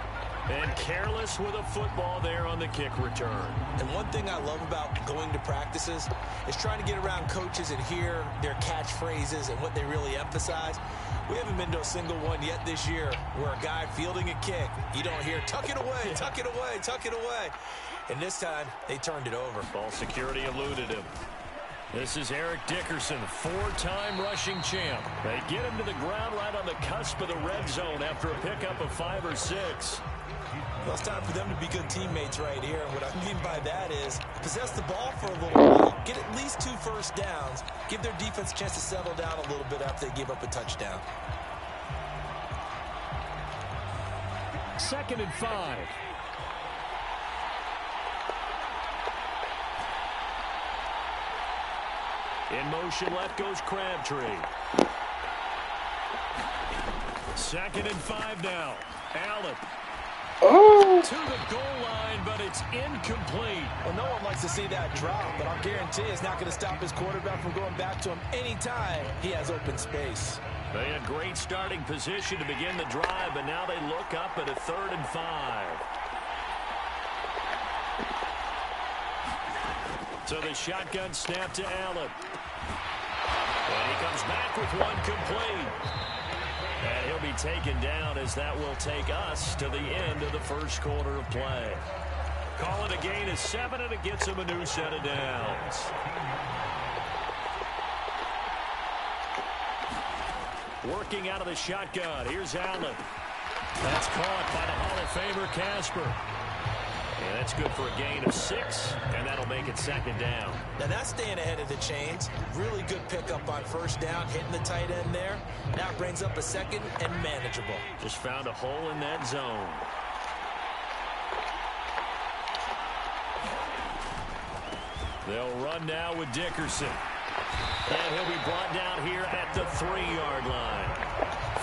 And careless with a football there on the kick return. And one thing I love about going to practices is trying to get around coaches and hear their catchphrases and what they really emphasize. We haven't been to a single one yet this year where a guy fielding a kick, you don't hear, tuck it away, tuck it away, tuck it away. And this time, they turned it over. Ball security eluded him. This is Eric Dickerson, 4-time rushing champ. They get him to the ground right on the cusp of the red zone after a pickup of 5 or 6. Well, it's time for them to be good teammates right here. And what I mean by that is possess the ball for a little while, get at least 2 first downs, give their defense a chance to settle down a little bit after they give up a touchdown. 2nd and 5. In motion left goes Crabtree. 2nd and 5 now. Allen. Oh. To the goal line, but it's incomplete. Well, no one likes to see that drop, but I'll guarantee it's not going to stop his quarterback from going back to him anytime he has open space. They had great starting position to begin the drive, but now they look up at a 3rd and 5. So the shotgun snap to Allen. And he comes back with one complete. And he'll be taken down as that will take us to the end of the first quarter of play. Call it a gain of 7, and it gets him a new set of downs. Working out of the shotgun. Here's Allen. That's caught by the Hall of Famer Casper. And that's good for a gain of 6, and that'll make it 2nd down. Now that's staying ahead of the chains. Really good pickup on first down, hitting the tight end there. Now it brings up a 2nd and manageable. Just found a hole in that zone. They'll run now with Dickerson. And he'll be brought down here at the 3-yard line.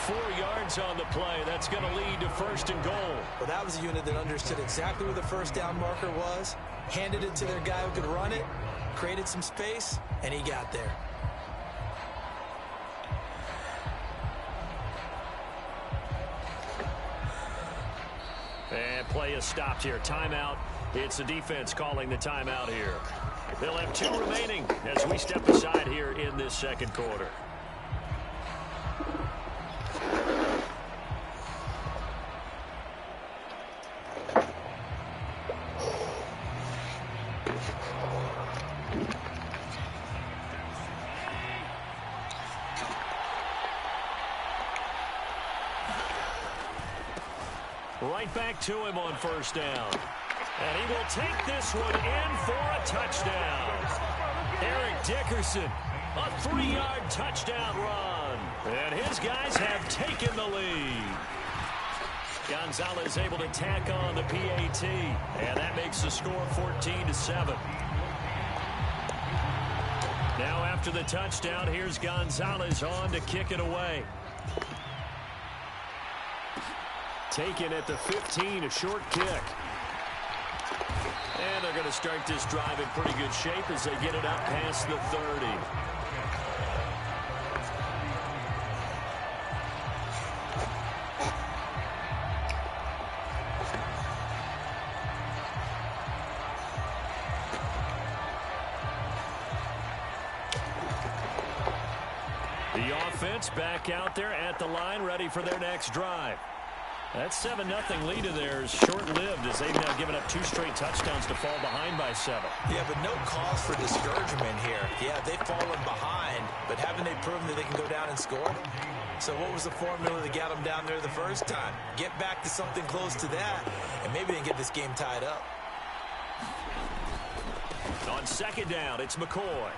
4 yards on the play. That's going to lead to 1st and goal. Well, that was a unit that understood exactly where the first down marker was, handed it to their guy who could run it, created some space, and he got there. And play is stopped here. Timeout. It's the defense calling the timeout here. They'll have 2 remaining as we step aside here in this second quarter. Right back to him on 1st down. And he will take this one in for a touchdown. Eric Dickerson, a 3-yard touchdown run. And his guys have taken the lead. Gonzalez able to tack on the PAT. And that makes the score 14-7. Now after the touchdown, here's Gonzalez on to kick it away. Taken at the 15, a short kick. And they're going to start this drive in pretty good shape as they get it up past the 30. The offense back out there at the line, ready for their next drive. That 7-0 lead of theirs short-lived as they've now given up 2 straight touchdowns to fall behind by 7. Yeah, but no cause for discouragement here. Yeah, they've fallen behind, but haven't they proven that they can go down and score? So what was the formula that got them down there the first time? Get back to something close to that, and maybe they can get this game tied up. On 2nd down, it's McCoy.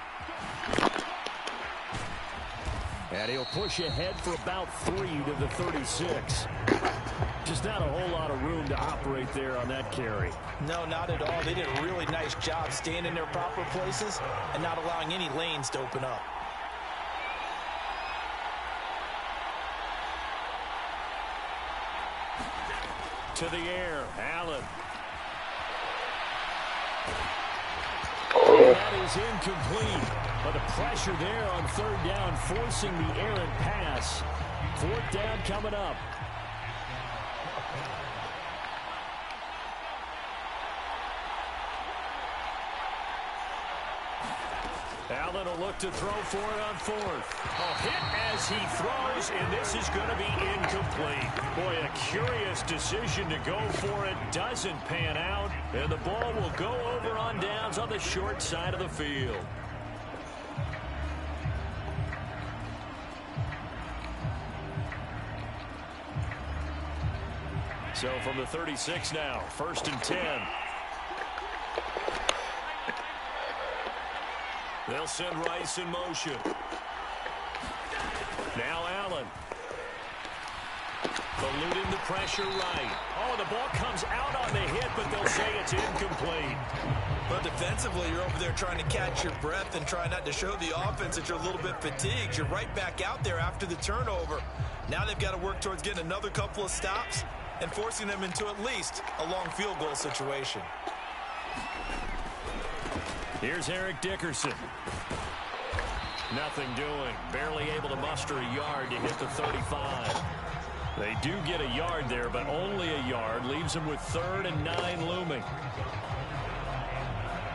And he'll push ahead for about 3 to the 36. Just not a whole lot of room to operate there on that carry. No, not at all. They did a really nice job staying in their proper places and not allowing any lanes to open up. To the air, Allen. That is incomplete. But the pressure there on 3rd down, forcing the errant pass. 4th down coming up. Allen will look to throw for it on 4th. A hit as he throws, and this is going to be incomplete. Boy, a curious decision to go for it. Doesn't pan out, and the ball will go over on downs on the short side of the field. So from the 36 now, 1st and 10. They'll send Rice in motion. Now Allen. Eluding the pressure right. Oh, the ball comes out on the hit, but they'll say it's incomplete. But defensively, you're over there trying to catch your breath and try not to show the offense that you're a little bit fatigued. You're right back out there after the turnover. Now they've got to work towards getting another couple of stops and forcing them into at least a long field goal situation. Here's Eric Dickerson. Nothing doing. Barely able to muster a yard to hit the 35. They do get a yard there, but only a yard. Leaves them with 3rd and 9 looming.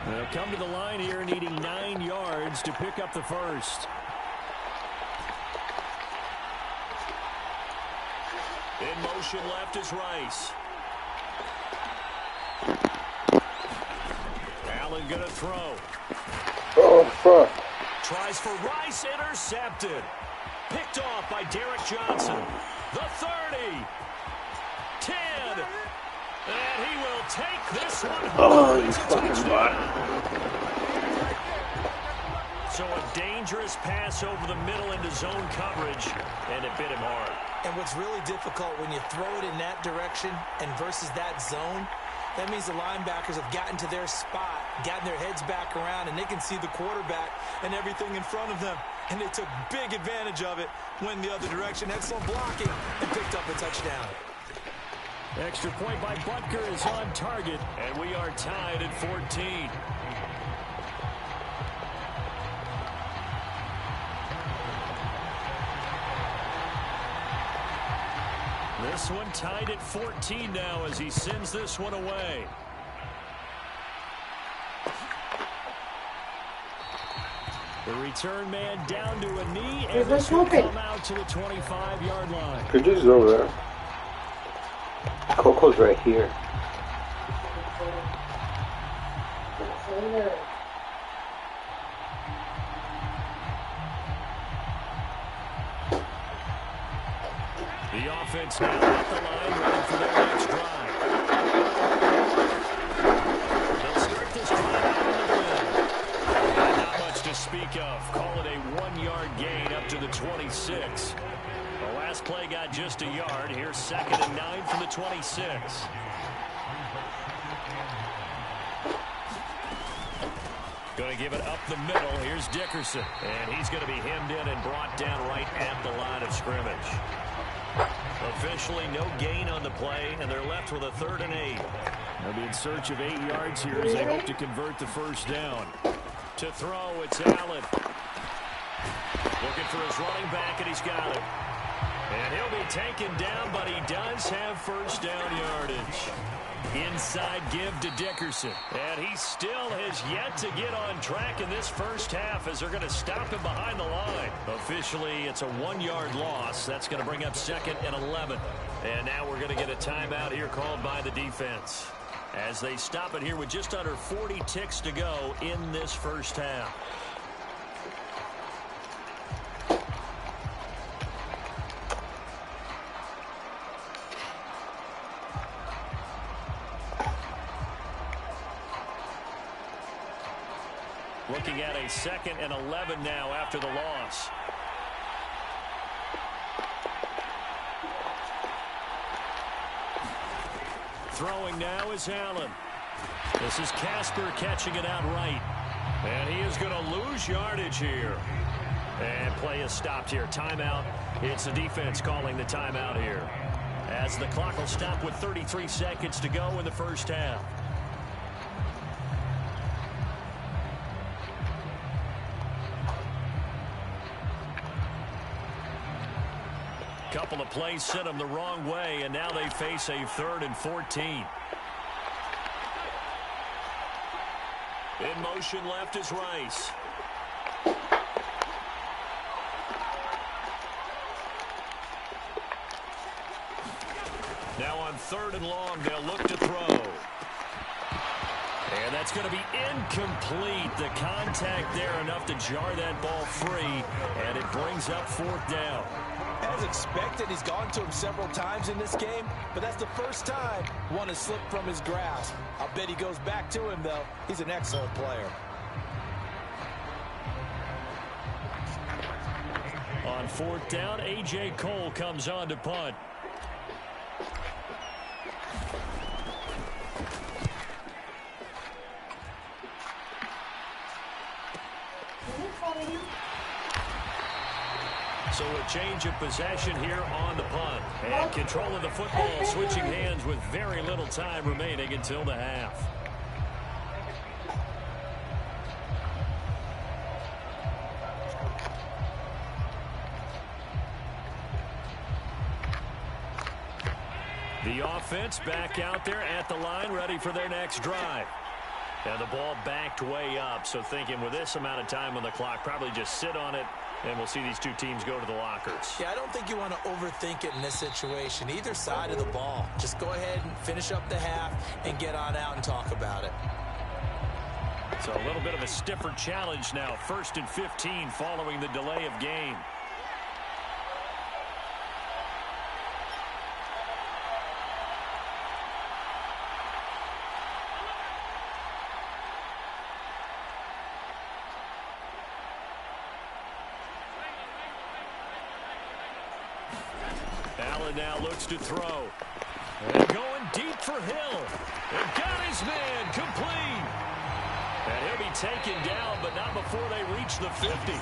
They'll come to the line here needing 9 yards to pick up the first. In motion left is Rice. Allen gonna throw. Oh, fuck. Tries for Rice, intercepted. Picked off by Derek Johnson. The 30. 10. And he will take this one home. Oh, you fucking bot. So a dangerous pass over the middle into zone coverage, and it bit him hard. And what's really difficult when you throw it in that direction and versus that zone, that means the linebackers have gotten to their spot gotten their heads back around, and they can see the quarterback and everything in front of them. And they took big advantage of it, went the other direction, excellent blocking, and picked up a touchdown. Extra point by Butker is on target, and we are tied at 14. This one tied at 14 now as he sends this one away. The return man down to a knee, and this will come out to the 25-yard line. Producer's over there. Coco's right here. The offense now at the line, ready for their next drive. They'll start this drive out on the win. Not much to speak of. Call it a 1-yard gain up to the 26. The last play got just a yard. Here's 2nd and 9 from the 26. Going to give it up the middle. Here's Dickerson. And he's going to be hemmed in and brought down right at the line of scrimmage. Officially no gain on the play, and they're left with a 3rd and 8. They'll be in search of 8 yards here as they hope to convert the first down. To throw, it's Allen. Looking for his running back, and he's got it. And he'll be taken down, but he does have first down yardage. Inside give to Dickerson. And he still has yet to get on track in this first half as they're going to stop him behind the line. Officially, it's a 1-yard loss. That's going to bring up 2nd and 11. And now we're going to get a timeout here called by the defense as they stop it here with just under 40 ticks to go in this first half. Looking at a 2nd and 11 now after the loss. Throwing now is Allen. This is Casper catching it outright. And he is going to lose yardage here. And play is stopped here. Timeout. It's the defense calling the timeout here, as the clock will stop with 33 seconds to go in the first half. Couple of plays sent them the wrong way, and now they face a 3rd and 14. In motion left is Rice. Now on 3rd and long, they'll look to throw. And that's going to be incomplete. The contact there enough to jar that ball free, and it brings up 4th down. As expected, he's gone to him several times in this game, but that's the first time one has slipped from his grasp. I'll bet he goes back to him, though. He's an excellent player. On 4th down, A.J. Cole comes on to punt. So a change of possession here on the punt. And control of the football, switching hands with very little time remaining until the half. The offense back out there at the line, ready for their next drive. And the ball backed way up, so thinking with this amount of time on the clock, probably just sit on it, and we'll see these two teams go to the lockers. Yeah, I don't think you want to overthink it in this situation. Either side of the ball. Just go ahead and finish up the half and get on out and talk about it. So a little bit of a stiffer challenge now. 1st and 15 following the delay of game. Allen now looks to throw. And going deep for Hill. And got his man complete. And he'll be taken down, but not before they reach the 50.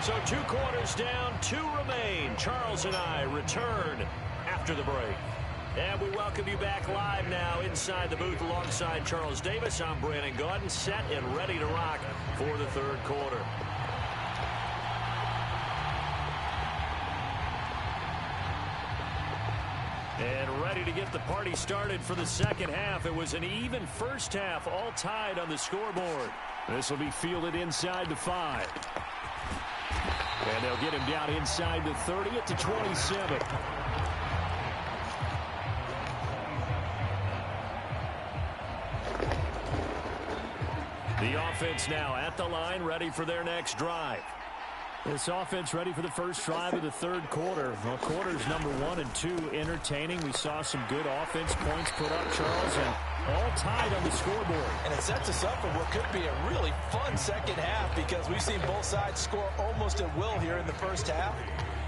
So 2 quarters down, 2 remain. Charles and I return after the break. And we welcome you back live now inside the booth alongside Charles Davis. I'm Brandon Gaudin, set and ready to rock for the 3rd quarter. And ready to get the party started for the 2nd half. It was an even first half, all tied on the scoreboard. This will be fielded inside the 5. And they'll get him down inside the 30 at the 27. The offense now at the line, ready for their next drive. This offense ready for the first drive of the 3rd quarter. Well, quarters number 1 and 2 entertaining. We saw some good offense points put up, Charles, and all tied on the scoreboard. And it sets us up for what could be a really fun 2nd half because we've seen both sides score almost at will here in the first half.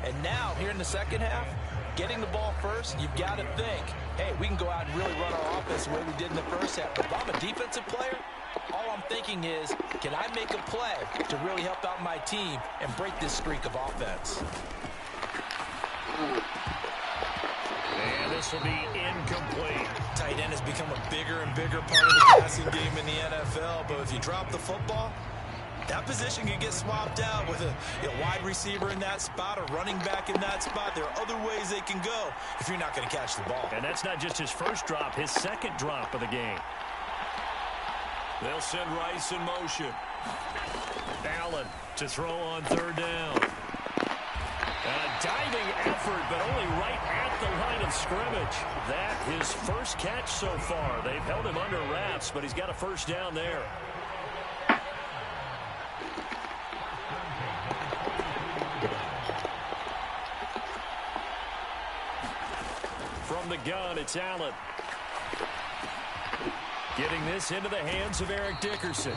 And now, here in the 2nd half, getting the ball first, you've got to think, hey, we can go out and really run our offense the way we did in the first half. But if I'm a defensive player, all I'm thinking is, can I make a play to really help out my team and break this streak of offense? And this will be incomplete. Tight end has become a bigger and bigger part of the passing game in the NFL, but if you drop the football, that position can get swapped out with a wide receiver in that spot, a running back in that spot. There are other ways they can go if you're not going to catch the ball. And that's not just his first drop, his 2nd drop of the game. They'll send Rice in motion. Allen to throw on 3rd down. A diving effort, but only right at the line of scrimmage. That his first catch so far. They've held him under wraps, but he's got a first down there. From the gun, it's Allen. Getting this into the hands of Eric Dickerson.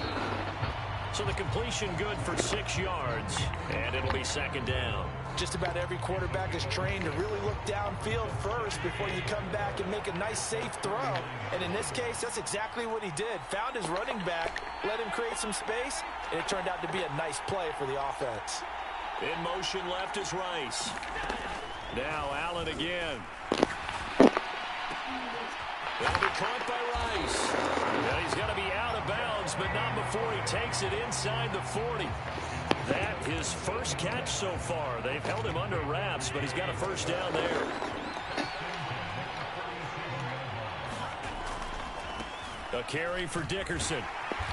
So the completion good for 6 yards, and it'll be 2nd down. Just about every quarterback is trained to really look downfield first before you come back and make a nice, safe throw. And in this case, that's exactly what he did. Found his running back, let him create some space, and it turned out to be a nice play for the offense. In motion left is Rice. Now Allen again. That'll be caught by Rice. And he's going to be out of bounds, but not before he takes it inside the 40. That his first catch so far. They've held him under wraps, but he's got a first down there. A carry for Dickerson.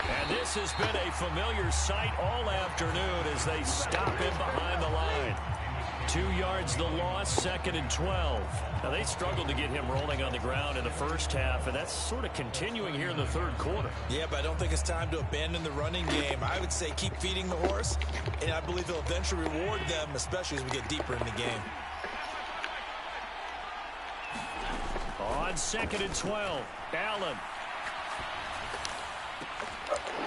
And this has been a familiar sight all afternoon as they stop him behind the line. 2 yards the loss, 2nd and 12. Now, they struggled to get him rolling on the ground in the first half, and that's sort of continuing here in the 3rd quarter. Yeah, but I don't think it's time to abandon the running game. I would say keep feeding the horse, and I believe they'll eventually reward them, especially as we get deeper in the game. On 2nd and 12, Allen.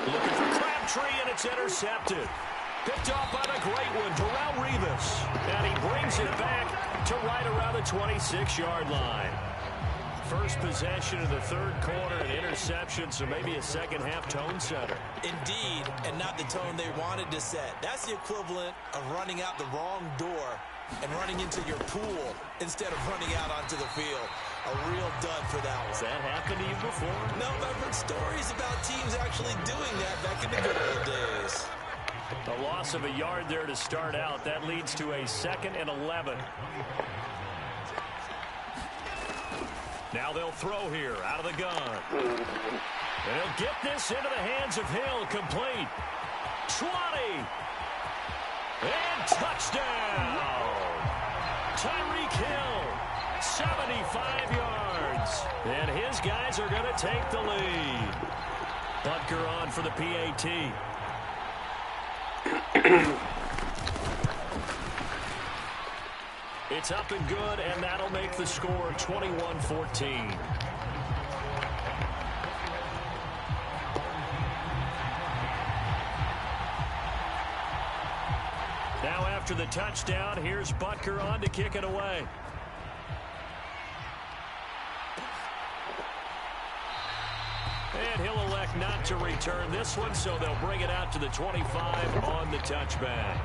Looking for Crabtree, and it's intercepted. Picked off by the great one, Darrelle Revis. And he brings it back to right around the 26-yard line. First possession of the 3rd quarter, an interception, so maybe a 2nd half tone setter. Indeed, and not the tone they wanted to set. That's the equivalent of running out the wrong door and running into your pool instead of running out onto the field. A real dud for that one. Has that happened to you before? No, I've heard stories about teams actually doing that back in the good old days. A loss of a yard there to start out. That leads to a 2nd and 11. Now they'll throw here out of the gun. And he'll get this into the hands of Hill. Complete. 20. And touchdown. Tyreek Hill. 75 yards. And his guys are going to take the lead. Butker on for the PAT. It's up and good, and that'll make the score 21-14. Now after the touchdown, here's Butker on to kick it away. And he'll elect not to return this one, so they'll bring it out to the 25 on the touchback.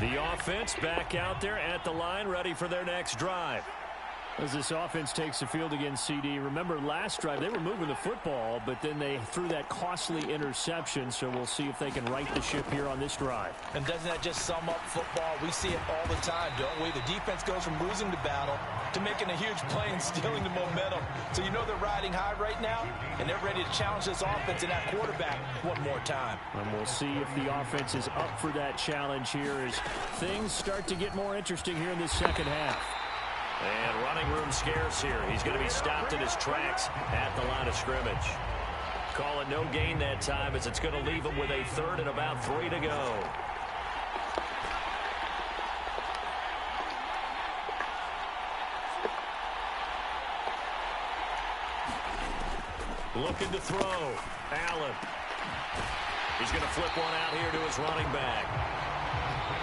The offense back out there at the line, ready for their next drive. As this offense takes the field against CD, remember last drive they were moving the football, but then they threw that costly interception, so we'll see if they can right the ship here on this drive. And doesn't that just sum up football? We see it all the time, don't we? The defense goes from losing the battle to making a huge play and stealing the momentum. So you know they're riding high right now, and they're ready to challenge this offense and that quarterback one more time. And we'll see if the offense is up for that challenge here as things start to get more interesting here in the second half. And running room scarce here. He's going to be stopped in his tracks at the line of scrimmage. Call it no gain that time as it's going to leave him with a third and about 3 to go. Looking to throw. Allen. He's going to flip one out here to his running back.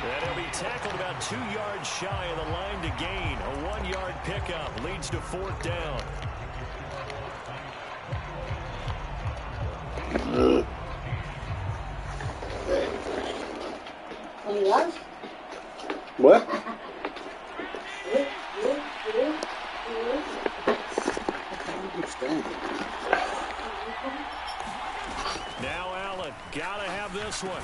And he'll be tackled about 2 yards shy of the line to gain. A 1-yard pickup leads to 4th down. What? Now Allen, gotta have this one.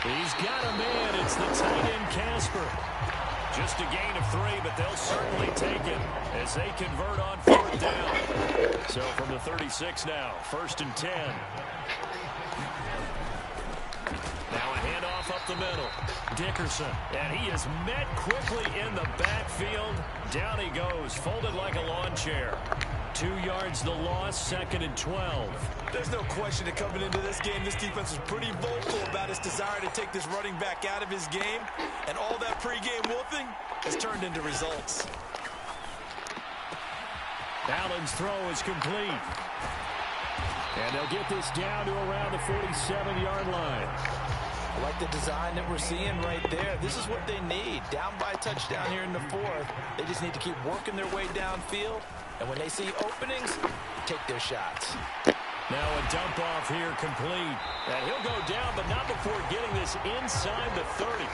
He's got a man. It's the tight end, Casper. Just a gain of 3, but they'll certainly take it as they convert on 4th down. So from the 36 now, 1st and 10. Now a handoff up the middle. Dickerson, and he is met quickly in the backfield. Down he goes, folded like a lawn chair. 2 yards the loss, 2nd and 12. There's no question that coming into this game, this defense was pretty vocal about its desire to take this running back out of his game. And all that pregame wolfing has turned into results. Allen's throw is complete. And they'll get this down to around the 47-yard line. I like the design that we're seeing right there. This is what they need. Down by a touchdown here in the 4th. They just need to keep working their way downfield. And when they see openings, take their shots. Now a dump off here complete. And he'll go down, but not before getting this inside the 30.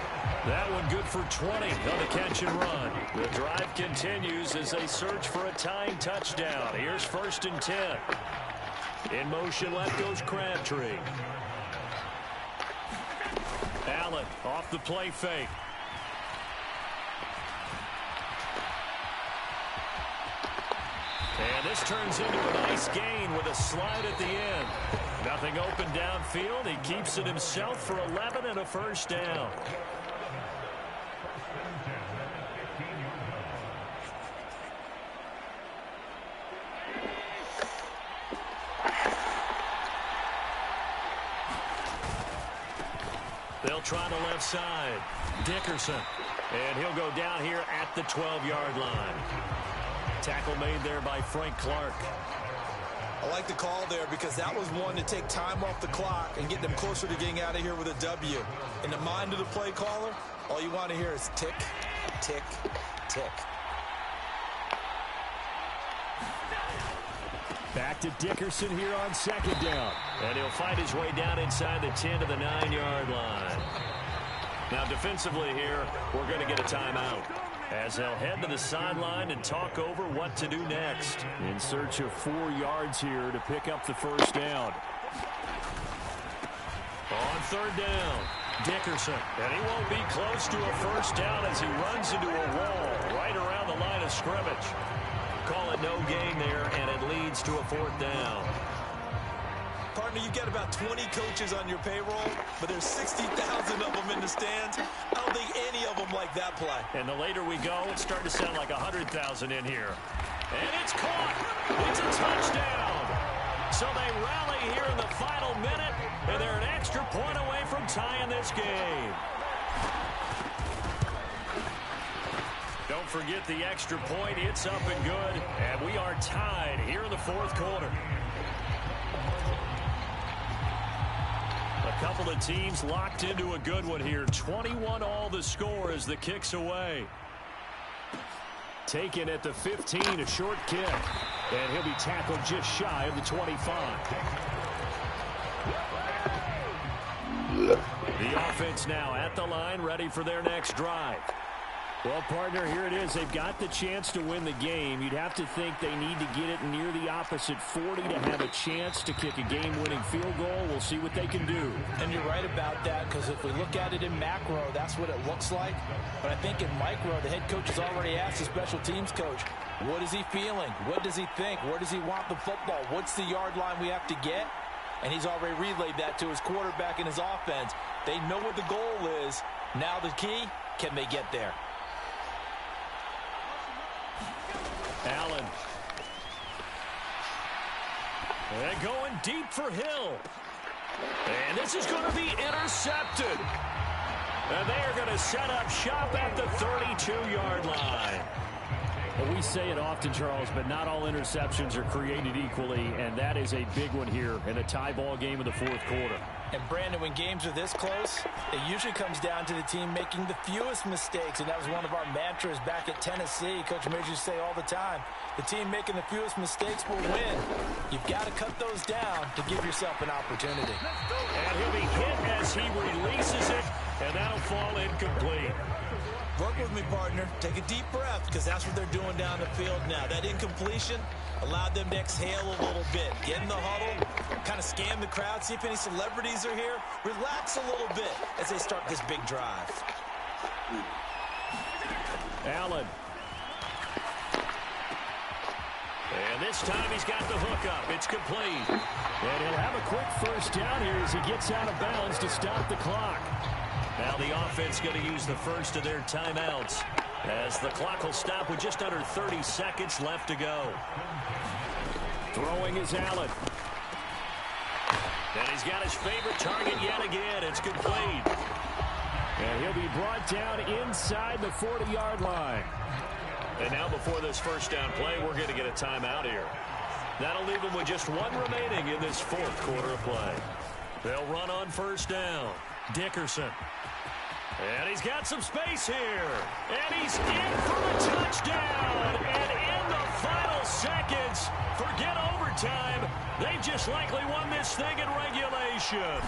That one good for 20 on the catch and run. The drive continues as they search for a tying touchdown. Here's 1st and 10. In motion left goes Crabtree. Allen off the play fake. And this turns into a nice gain with a slide at the end. Nothing open downfield. He keeps it himself for 11 and a 1st down. They'll try the left side. Dickerson. And he'll go down here at the 12-yard line. Tackle made there by Frank Clark. I like the call there because that was one to take time off the clock and get them closer to getting out of here with a W. In the mind of the play caller, all you want to hear is tick, tick, tick. Back to Dickerson here on 2nd down. And he'll fight his way down inside the 10 to the 9-yard line. Now defensively here, we're going to get a timeout as they'll head to the sideline and talk over what to do next. In search of 4 yards here to pick up the 1st down. On 3rd down. Dickerson, and he won't be close to a first down as he runs into a wall right around the line of scrimmage. Call it no gain there, and it leads to a fourth down. Partner, you've got about 20 coaches on your payroll, but there's 60,000 of them in the stands. I don't think any of them like that play. And the later we go, it's starting to sound like 100,000 in here. And it's caught. It's a touchdown. So they rally here in the final minute, and they're an extra point away from tying this game. Don't forget the extra point. It's up and good, and we are tied here in the fourth quarter. A couple of teams locked into a good one here. 21 all the score as the kick's away. Taken at the 15, a short kick. And he'll be tackled just shy of the 25. The offense now at the line, ready for their next drive. Well, partner, here it is. They've got the chance to win the game. You'd have to think they need to get it near the opposite 40 to have a chance to kick a game-winning field goal. We'll see what they can do. And you're right about that, because if we look at it in macro, that's what it looks like. But I think in micro, the head coach has already asked the special teams coach, what is he feeling? What does he think? Where does he want the football? What's the yard line we have to get? And he's already relayed that to his quarterback and his offense. They know what the goal is. Now the key, can they get there? Allen. And going deep for Hill. And this is going to be intercepted. And they are going to set up shop at the 32-yard line. Well, we say it often, Charles, but not all interceptions are created equally, and that is a big one here in a tie ball game in the fourth quarter. And, Brandon, when games are this close, it usually comes down to the team making the fewest mistakes, and that was one of our mantras back at Tennessee. Coach Major used to say all the time, the team making the fewest mistakes will win. You've got to cut those down to give yourself an opportunity. And he'll be hit as he releases it, and that'll fall incomplete. Work with me, partner. Take a deep breath, because that's what they're doing down the field now. That incompletion allowed them to exhale a little bit. Get in the huddle, kind of scan the crowd, see if any celebrities are here. Relax a little bit as they start this big drive. Allen. And this time he's got the hook up. It's complete. And he'll have a quick first down here as he gets out of bounds to stop the clock. Now the offense going to use the first of their timeouts as the clock will stop with just under 30 seconds left to go. Throwing is Allen. And he's got his favorite target yet again. It's complete. And he'll be brought down inside the 40-yard line. And now before this first down play, we're going to get a timeout here. That'll leave them with just one remaining in this fourth quarter of play. They'll run on first down. Dickerson. And he's got some space here. And he's in for the touchdown. And in the final seconds, forget overtime. They just likely won this thing in regulation.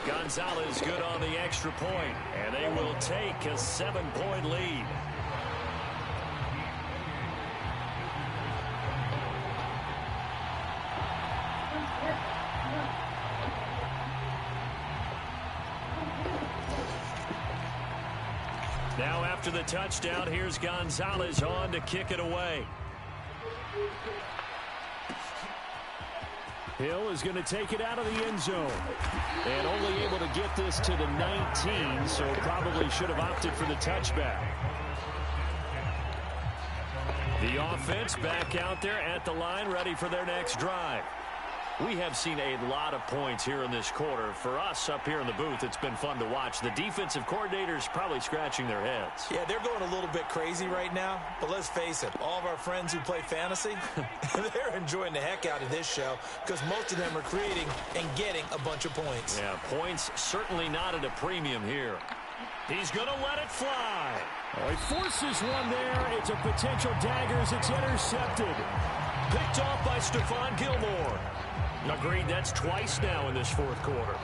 Gonzalez good on the extra point, and they will take a 7-point lead. Now after the touchdown, here's Gonzalez on to kick it away. Hill is going to take it out of the end zone. And only able to get this to the 19, so probably should have opted for the touchback. The offense back out there at the line, ready for their next drive. We have seen a lot of points here in this quarter. For us up here in the booth, it's been fun to watch. The defensive coordinators probably scratching their heads. Yeah, they're going a little bit crazy right now. But let's face it, all of our friends who play fantasy, they're enjoying the heck out of this show because most of them are creating and getting a bunch of points. Yeah, points certainly not at a premium here. He's going to let it fly. Oh, he forces one there. It's a potential dagger as it's intercepted. Picked off by Stephon Gilmore. Agreed, that's twice now in this fourth quarter.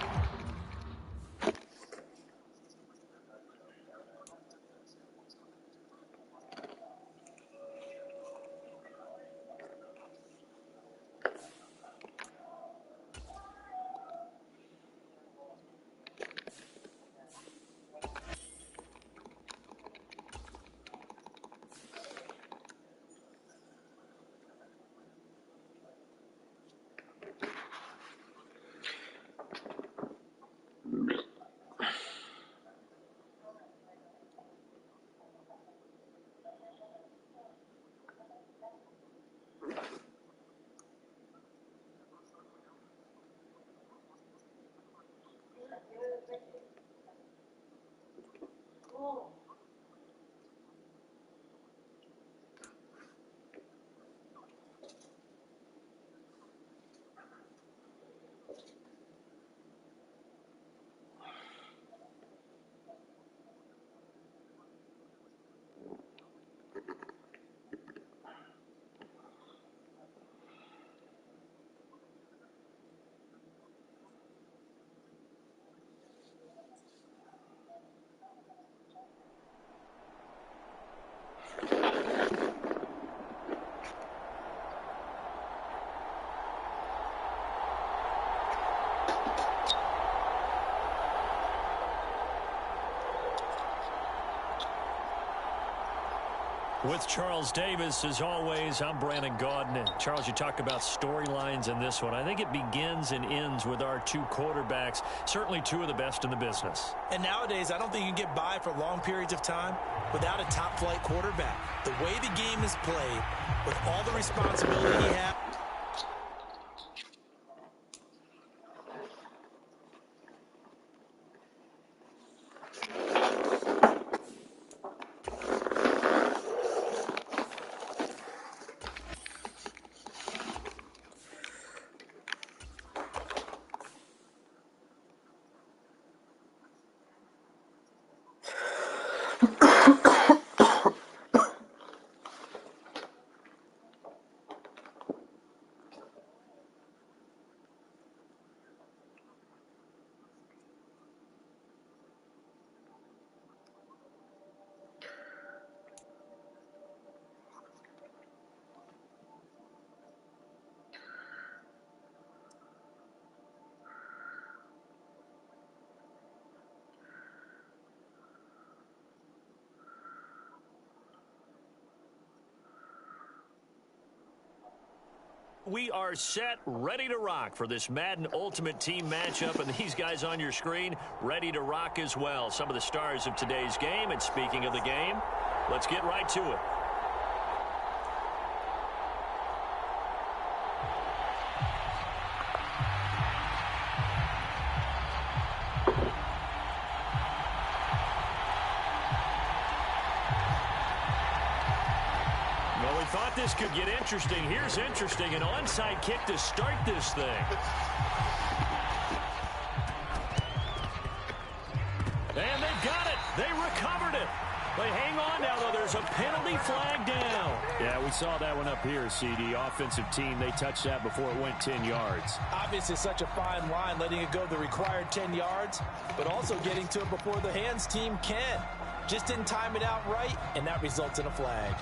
With Charles Davis, as always, I'm Brandon Gaudin. And Charles, you talk about storylines in this one. I think it begins and ends with our two quarterbacks, certainly two of the best in the business. And nowadays, I don't think you can get by for long periods of time without a top-flight quarterback. The way the game is played, with all the responsibility he has. We are set, ready to rock for this Madden Ultimate Team matchup, and these guys on your screen ready to rock as well. Some of the stars of today's game, and speaking of the game, let's get right to it. Thought this could get interesting. Here's interesting. An onside kick to start this thing. And they've got it. They recovered it. They hang on now, though. There's a penalty flag down. Yeah, we saw that one up here, CD. Offensive team, they touched that before it went 10 yards. Obviously, such a fine line, letting it go the required 10 yards, but also getting to it before the hands team can. Just didn't time it out right, and that results in a flag.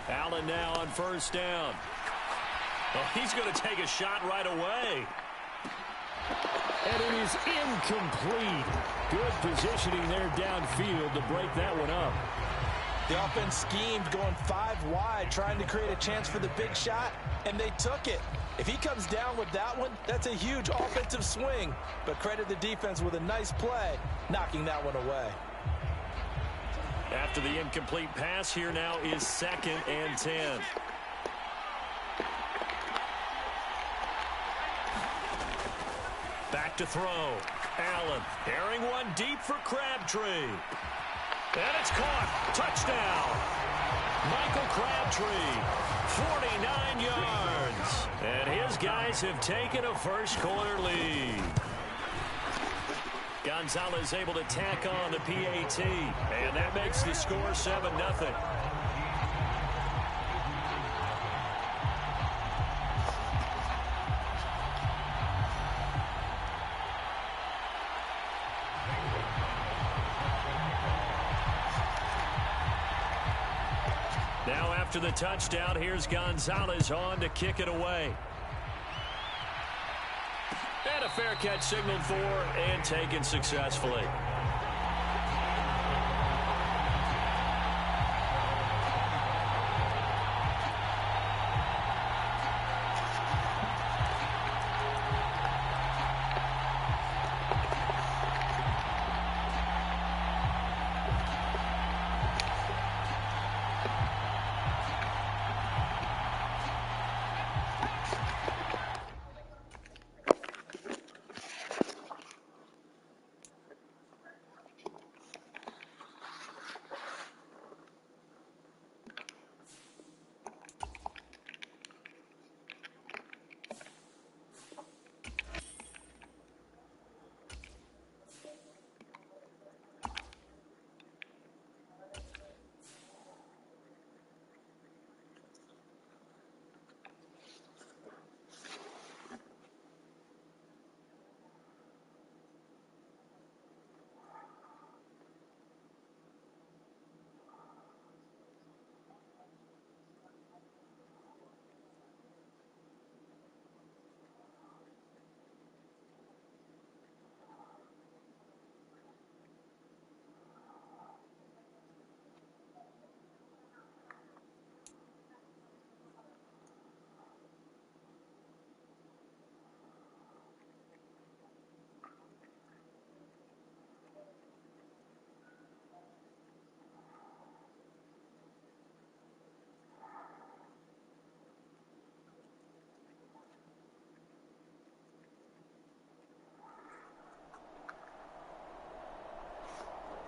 Allen now on first down. Oh, he's going to take a shot right away. And it is incomplete. Good positioning there downfield to break that one up. The offense schemed, going 5 wide, trying to create a chance for the big shot, and they took it. If he comes down with that one, that's a huge offensive swing. But credit the defense with a nice play, knocking that one away. After the incomplete pass, here now is 2nd and 10. Back to throw. Allen airing one deep for Crabtree. And it's caught. Touchdown. Michael Crabtree, 49 yards. And his guys have taken a first-quarter lead. Gonzalez able to tack on the PAT, and that makes the score 7-0. Now after the touchdown, here's Gonzalez on to kick it away. And a fair catch signaled for and taken successfully.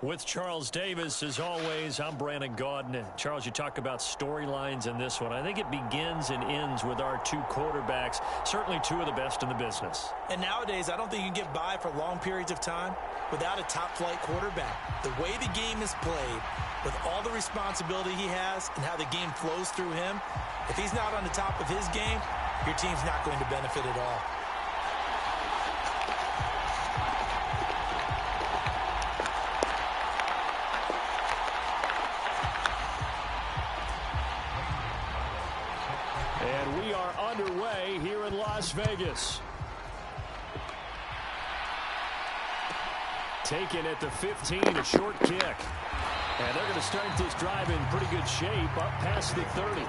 With Charles Davis, as always, I'm Brandon Gaudin. Charles, you talk about storylines in this one. I think it begins and ends with our two quarterbacks, certainly two of the best in the business. And nowadays, I don't think you can get by for long periods of time without a top-flight quarterback. The way the game is played, with all the responsibility he has and how the game flows through him, if he's not on the top of his game, your team's not going to benefit at all. And we are underway here in Las Vegas. Taken at the 15, a short kick. And they're going to start this drive in pretty good shape up past the 30.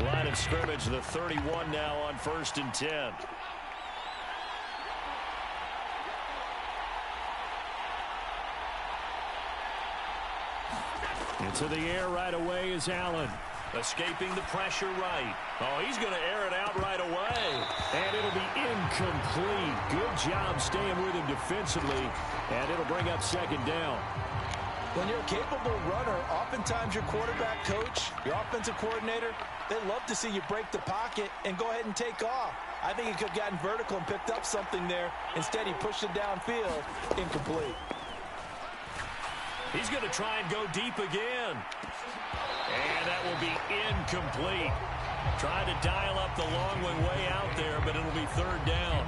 Line of scrimmage, the 31 now on 1st and 10. Into the air right away is Allen. Escaping the pressure right. Oh, he's going to air it out right away. And it'll be incomplete. Good job staying with him defensively. And it'll bring up 2nd down. When you're a capable runner, oftentimes your quarterback coach, your offensive coordinator, they love to see you break the pocket and go ahead and take off. I think he could have gotten vertical and picked up something there. Instead, he pushed it downfield. Incomplete. He's going to try and go deep again. And that will be incomplete. Trying to dial up the long way out there, but it'll be 3rd down.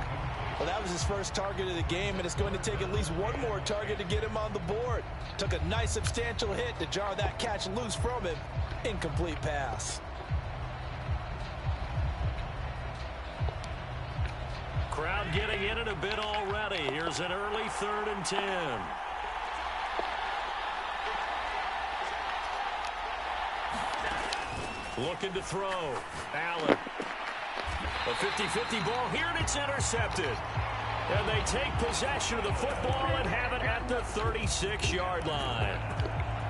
Well, that was his first target of the game, and it's going to take at least one more target to get him on the board. Took a nice substantial hit to jar that catch loose from him. Incomplete pass. Crowd getting in it a bit already. Here's an early 3rd and 10. Looking to throw. Allen. A 50-50 ball here, and it's intercepted. And they take possession of the football and have it at the 36-yard line.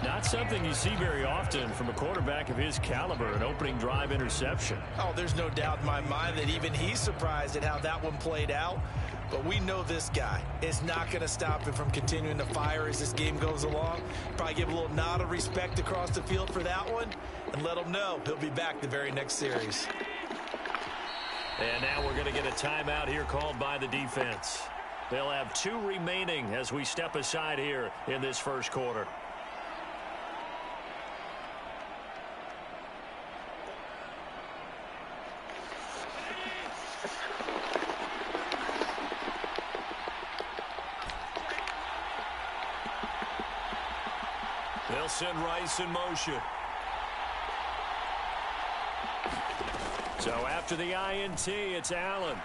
Not something you see very often from a quarterback of his caliber, an opening drive interception. Oh, there's no doubt in my mind that even he's surprised at how that one played out. But we know this guy is not going to stop him from continuing to fire as this game goes along. Probably give a little nod of respect across the field for that one and let him know he'll be back the very next series. And now we're going to get a timeout here called by the defense. They'll have 2 remaining as we step aside here in this first quarter. They'll send Rice in motion. So after the INT, it's Allen.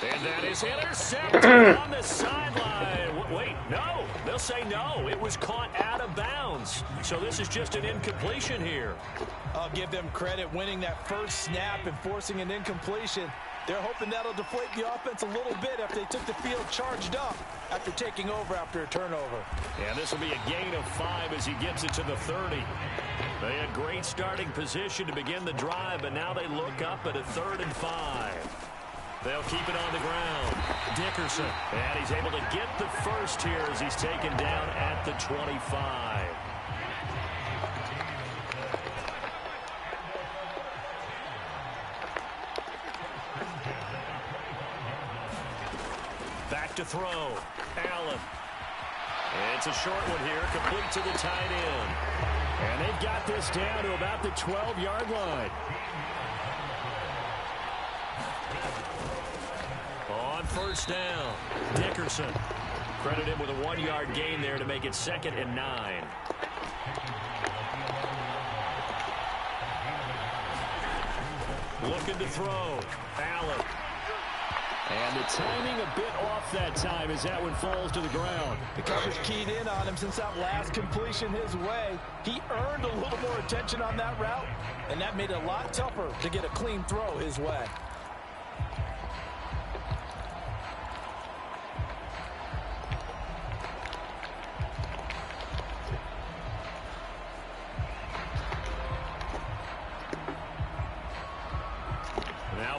And that is intercepted on the sideline. Wait, no. They'll say no. It was caught out of bounds. So this is just an incompletion here. I'll give them credit winning that first snap and forcing an incompletion. They're hoping that'll deflate the offense a little bit after they took the field charged up after taking over after a turnover. Yeah, this will be a gain of 5 as he gets it to the 30. They had great starting position to begin the drive, but now they look up at a 3rd and 5. They'll keep it on the ground. Dickerson, and he's able to get the first here as he's taken down at the 25. Back to throw. Allen. It's a short one here, complete to the tight end. And they've got this down to about the 12-yard line. On 1st down, Dickerson. Credit him with a 1-yard gain there to make it 2nd and 9. Looking to throw. Allen. And the timing a bit off that time as that one falls to the ground. The coverage keyed in on him since that last completion his way. He earned a little more attention on that route, and that made it a lot tougher to get a clean throw his way.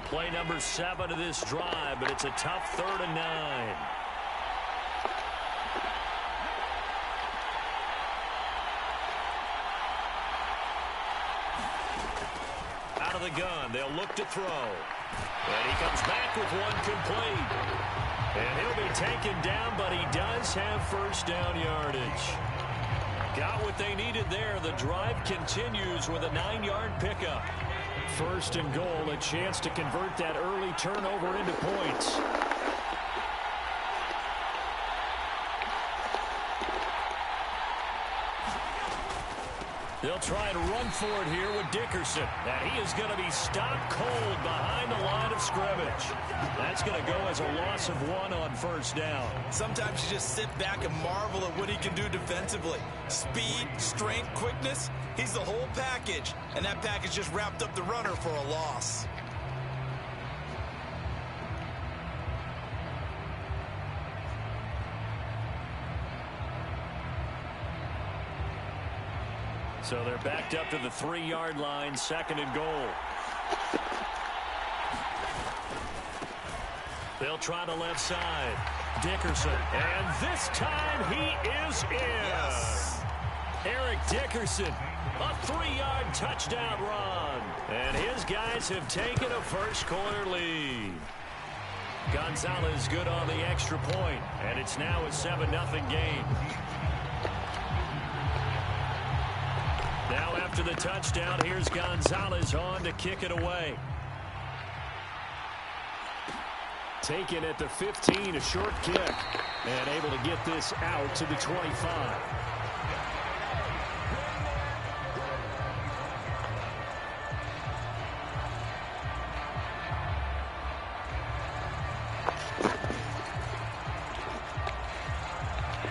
Now play number 7 of this drive, but it's a tough 3rd and 9. Out of the gun, they'll look to throw. And he comes back with one complete. And he'll be taken down, but he does have first down yardage. Got what they needed there. The drive continues with a 9-yard pickup. 1st and goal, a chance to convert that early turnover into points. They'll try and run for it here with Dickerson. And he is going to be stopped cold behind the line of scrimmage. That's going to go as a loss of 1 on 1st down. Sometimes you just sit back and marvel at what he can do defensively. Speed, strength, quickness. He's the whole package. And that package just wrapped up the runner for a loss. So they're backed up to the 3-yard line, 2nd and goal. They'll try the left side. Dickerson. And this time he is in. Yes. Eric Dickerson. A 3-yard touchdown run. And his guys have taken a first-quarter lead. Gonzalez good on the extra point. And it's now a 7-0 game. Now after the touchdown, here's Gonzalez on to kick it away. Taken at the 15, a short kick. And able to get this out to the 25.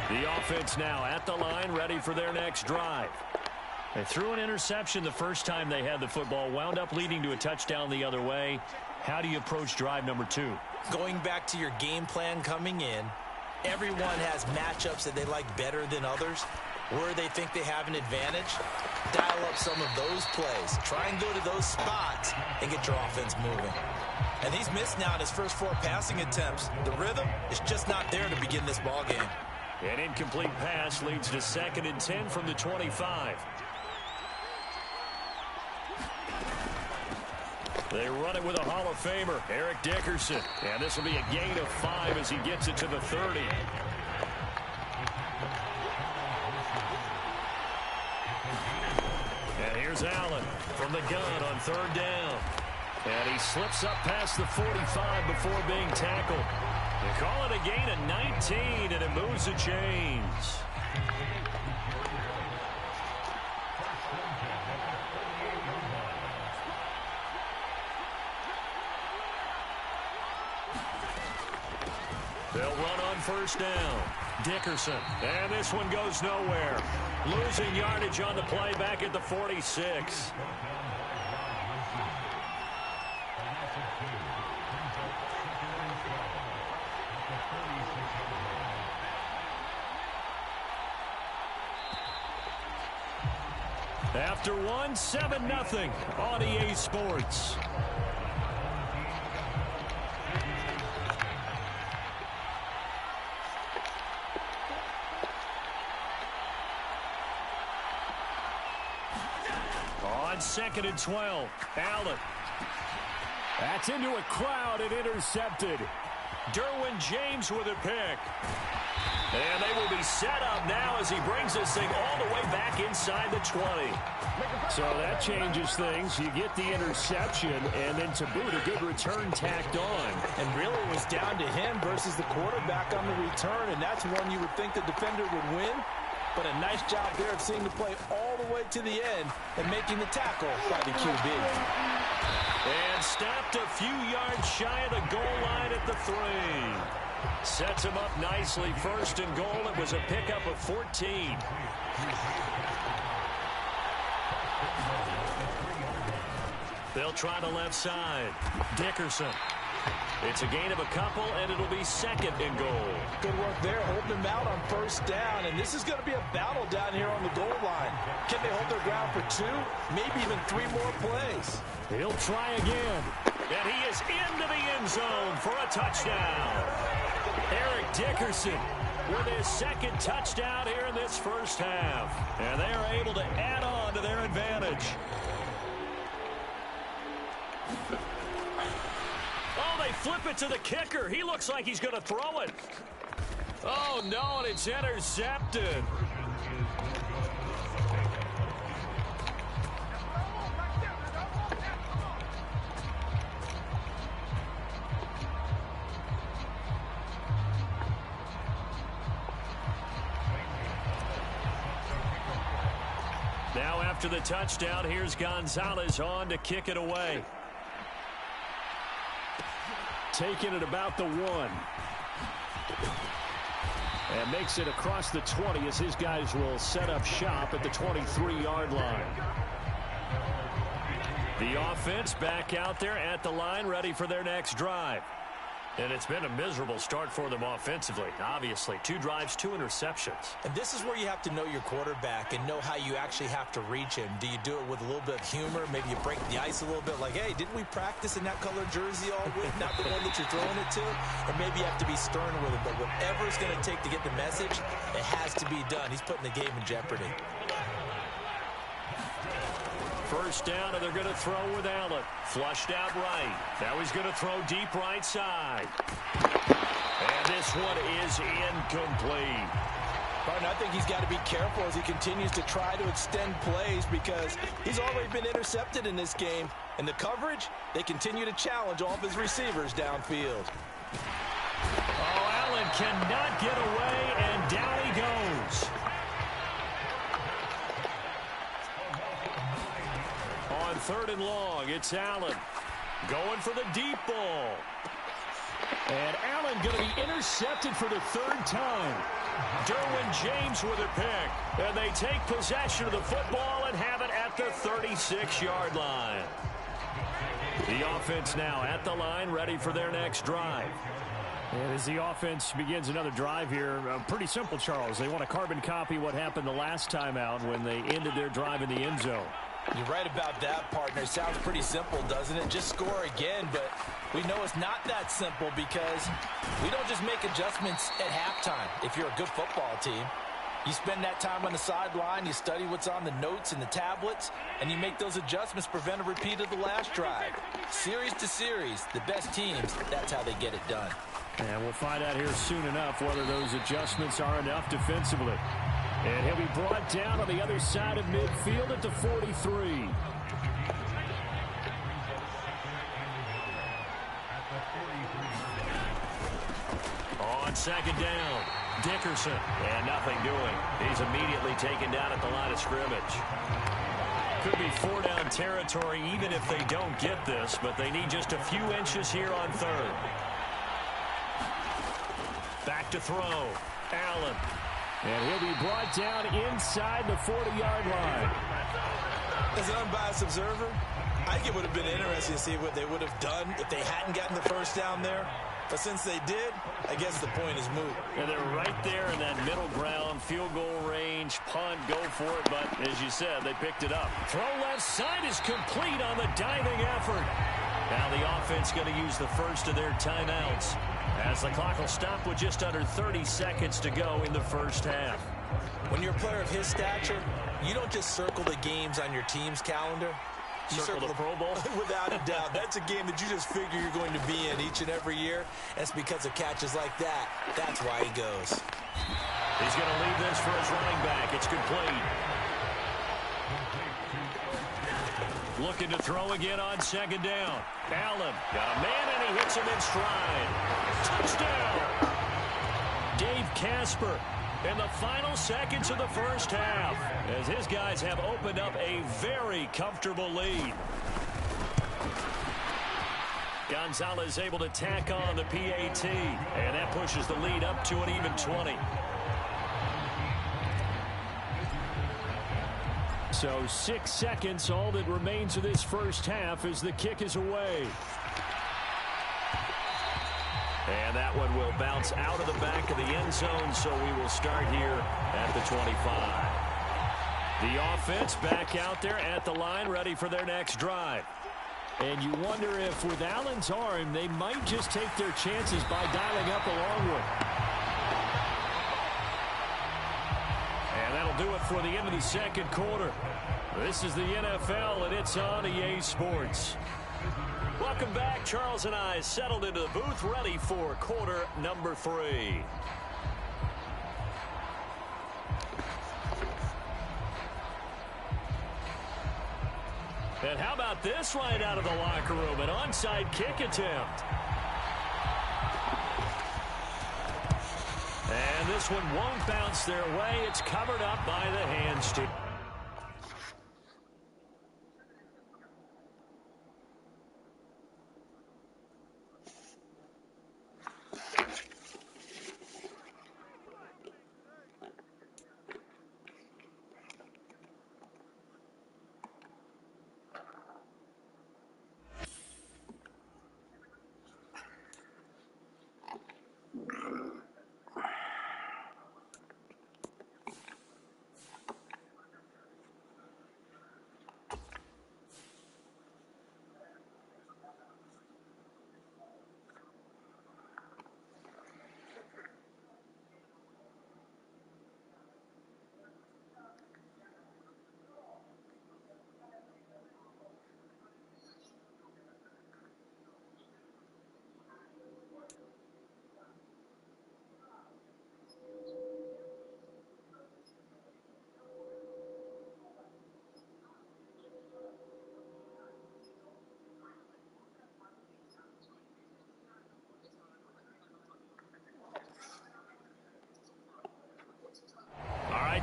The offense now at the line, ready for their next drive. They threw an interception the first time they had the football, wound up leading to a touchdown the other way. How do you approach drive number 2? Going back to your game plan coming in, everyone has matchups that they like better than others. Where they think they have an advantage, dial up some of those plays. Try and go to those spots and get your offense moving. And he's missed now in his first 4 passing attempts. The rhythm is just not there to begin this ball game. An incomplete pass leads to 2nd and 10 from the 25. They run it with a Hall of Famer, Eric Dickerson. And this will be a gain of 5 as he gets it to the 30. And here's Allen from the gun on 3rd down. And he slips up past the 45 before being tackled. They call it a gain of 19, and it moves the chains. They'll run on 1st down. Dickerson. And this one goes nowhere. Losing yardage on the play back at the 46. After 1, 7-0 on EA Sports. On 2nd and 12, Allen. That's into a crowd and intercepted. Derwin James with a pick. And they will be set up now as he brings this thing all the way back inside the 20. So that changes things. You get the interception, and then to boot, a good return tacked on. And really it was down to him versus the quarterback on the return, and that's one you would think the defender would win. But a nice job there of seeing the play all the way to the end and making the tackle by the QB. And stopped a few yards shy of the goal line at the 3. Sets him up nicely. 1st and goal. It was a pickup of 14. They'll try the left side. Dickerson. It's a gain of a couple, and it'll be 2nd and goal. Good work there, holding him out on 1st down, and this is going to be a battle down here on the goal line. Can they hold their ground for 2, maybe even 3 more plays? He'll try again. And he is into the end zone for a touchdown. Eric Dickerson with his second touchdown here in this first half. And they are able to add on to their advantage. Oh, they flip it to the kicker. He looks like he's going to throw it. Oh, no, and it's intercepted. Now after the touchdown, here's Gonzalez on to kick it away. Taking it about the 1. And makes it across the 20 as his guys will set up shop at the 23-yard line. The offense back out there at the line, ready for their next drive. And it's been a miserable start for them offensively. Obviously, 2 drives, 2 interceptions. And this is where you have to know your quarterback and know how you actually have to reach him. Do you do it with a little bit of humor? Maybe you break the ice a little bit like, hey, didn't we practice in that color jersey all week? Not the one that you're throwing it to? Or maybe you have to be stern with him. But whatever it's going to take to get the message, it has to be done. He's putting the game in jeopardy. First down, and they're going to throw with Allen. Flushed out right. Now he's going to throw deep right side. And this one is incomplete. Partner, I think he's got to be careful as he continues to try to extend plays because he's already been intercepted in this game. And the coverage, they continue to challenge all of his receivers downfield. Oh, Allen cannot get away, and down he goes. On 3rd and long, it's Allen going for the deep ball. And Allen going to be intercepted for the 3rd time. Derwin James with a pick. And they take possession of the football and have it at the 36-yard line. The offense now at the line, ready for their next drive. And as the offense begins another drive here, pretty simple, Charles. They want to carbon copy what happened the last time out when they ended their drive in the end zone. You're right about that, partner. Sounds pretty simple, doesn't it? Just score again, but we know it's not that simple because we don't just make adjustments at halftime. If you're a good football team, you spend that time on the sideline, you study what's on the notes and the tablets, and you make those adjustments to prevent a repeat of the last drive. Series to series, the best teams, that's how they get it done. And we'll find out here soon enough whether those adjustments are enough defensively. And he'll be brought down on the other side of midfield at the 43. On 2nd down, Dickerson. And nothing doing. He's immediately taken down at the line of scrimmage. Could be 4-down territory even if they don't get this, but they need just a few inches here on 3rd. Back to throw. Allen. And he'll be brought down inside the 40-yard line. As an unbiased observer, I think it would have been interesting to see what they would have done if they hadn't gotten the first down there. But since they did, I guess the point is moot. And they're right there in that middle ground, field goal range, punt, go for it. But as you said, they picked it up. Throw left side is complete on the diving effort. Now the offense going to use the first of their timeouts, as the clock will stop with just under 30 seconds to go in the first half. When you're a player of his stature, you don't just circle the games on your team's calendar. You circle the Pro Bowl? Without a doubt. That's a game that you just figure you're going to be in each and every year. And it's because of catches like that. That's why he goes. He's going to leave this for his running back. It's complete. Looking to throw again on 2nd down. Allen got a man, and he hits him in stride. Touchdown! Dave Casper in the final seconds of the first half, as his guys have opened up a very comfortable lead. Gonzalez able to tack on the PAT, and that pushes the lead up to an even 20. So 6 seconds, all that remains of this first half as the kick is away. And that one will bounce out of the back of the end zone, so we will start here at the 25. The offense back out there at the line, ready for their next drive. And you wonder if with Allen's arm, they might just take their chances by dialing up a long one. And that'll do it for the end of the second quarter. This is the NFL, and it's on EA Sports. Welcome back. Charles and I settled into the booth, ready for quarter number 3. And how about this right out of the locker room? An onside kick attempt. And this one won't bounce their way. It's covered up by the hands team.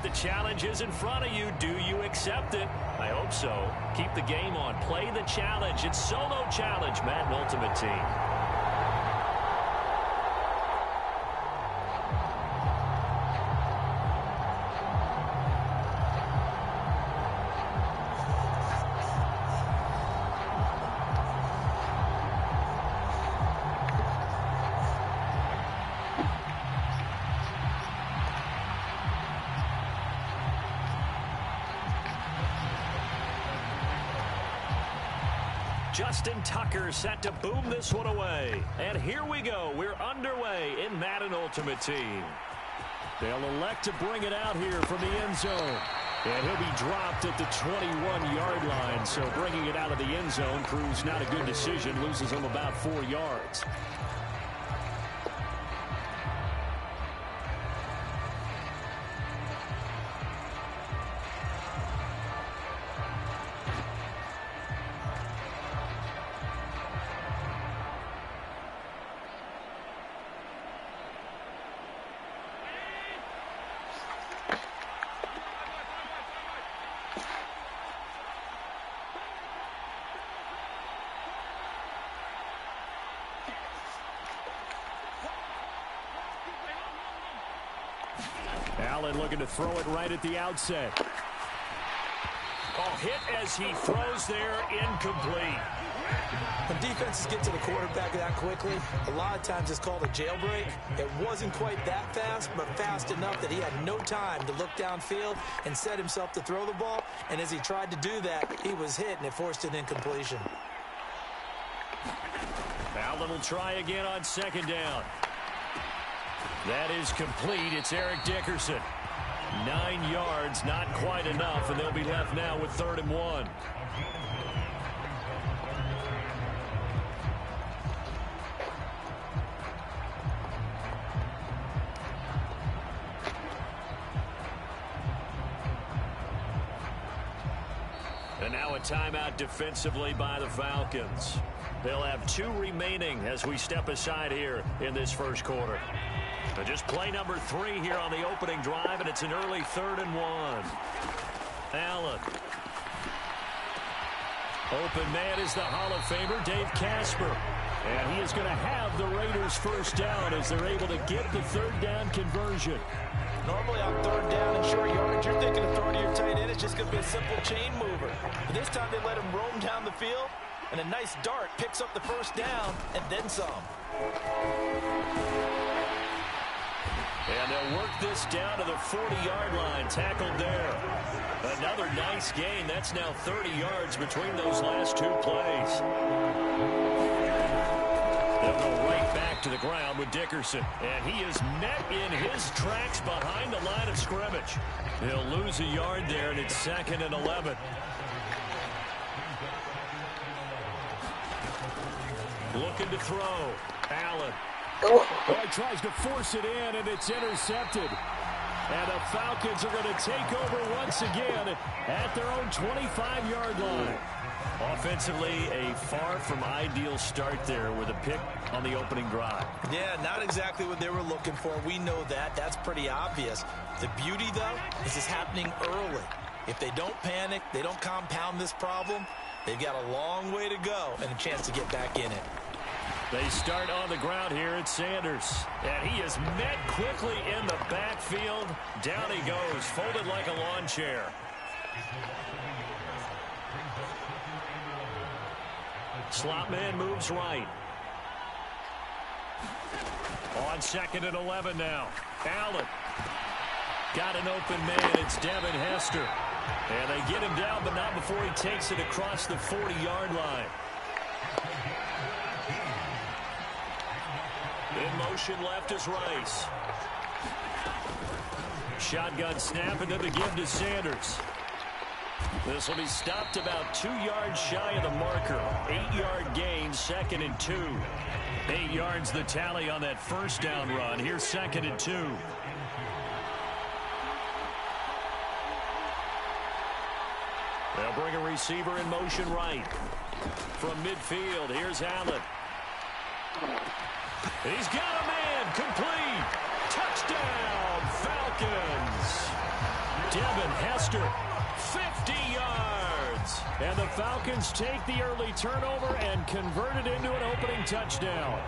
The challenge is in front of you. Do you accept it? I hope so. Keep the game on. Play the challenge. It's solo challenge, Madden Ultimate Team. Justin Tucker set to boom this one away. And here we go. We're underway in Madden Ultimate Team. They'll elect to bring it out here from the end zone. And he'll be dropped at the 21-yard line. So bringing it out of the end zone proves not a good decision. Loses him about 4 yards. Allen looking to throw it right at the outset. Oh, hit as he throws there, incomplete. When defenses get to the quarterback that quickly, a lot of times it's called a jailbreak. It wasn't quite that fast, but fast enough that he had no time to look downfield and set himself to throw the ball. And as he tried to do that, he was hit, and it forced an incompletion. Allen will try again on second down. That is complete. It's Eric Dickerson. 9 yards, not quite enough, and they'll be left now with 3rd and 1. And now a timeout defensively by the Falcons. They'll have 2 remaining as we step aside here in this first quarter. So just play number 3 here on the opening drive, and it's an early 3rd and 1. Allen. Open man is the Hall of Famer, Dave Casper. And he is going to have the Raiders first down as they're able to get the 3rd down conversion. Normally on 3rd down and short yardage, you're thinking of throwing to your tight end. It's just going to be a simple chain mover. But this time they let him roam down the field, and a nice dart picks up the first down and then some. And they'll work this down to the 40-yard line, tackled there. Another nice gain. That's now 30 yards between those last two plays. They'll go right back to the ground with Dickerson. And he is met in his tracks behind the line of scrimmage. He'll lose a yard there, and it's 2nd and 11. Looking to throw. Allen. Oh, he tries to force it in, and it's intercepted. And the Falcons are going to take over once again at their own 25-yard line. Offensively, a far from ideal start there with a pick on the opening drive. Yeah, not exactly what they were looking for. We know that. That's pretty obvious. The beauty, though, is this happening early. If they don't panic, they don't compound this problem, they've got a long way to go and a chance to get back in it. They start on the ground here at Sanders. And he is met quickly in the backfield. Down he goes, folded like a lawn chair. Slot man moves right. On 2nd and 11 now. Allen. Got an open man. It's Devin Hester. And they get him down, but not before he takes it across the 40-yard line. In motion left is Rice. Shotgun snap and then the give to Sanders. This will be stopped about 2 yards shy of the marker. 8-yard gain, 2nd and 2. 8 yards the tally on that first down run. Here's 2nd and 2. They'll bring a receiver in motion right. From midfield, here's Allen. He's got a man, complete. Touchdown, Falcons. Devin Hester, 50 yards. And the Falcons take the early turnover and convert it into an opening touchdown.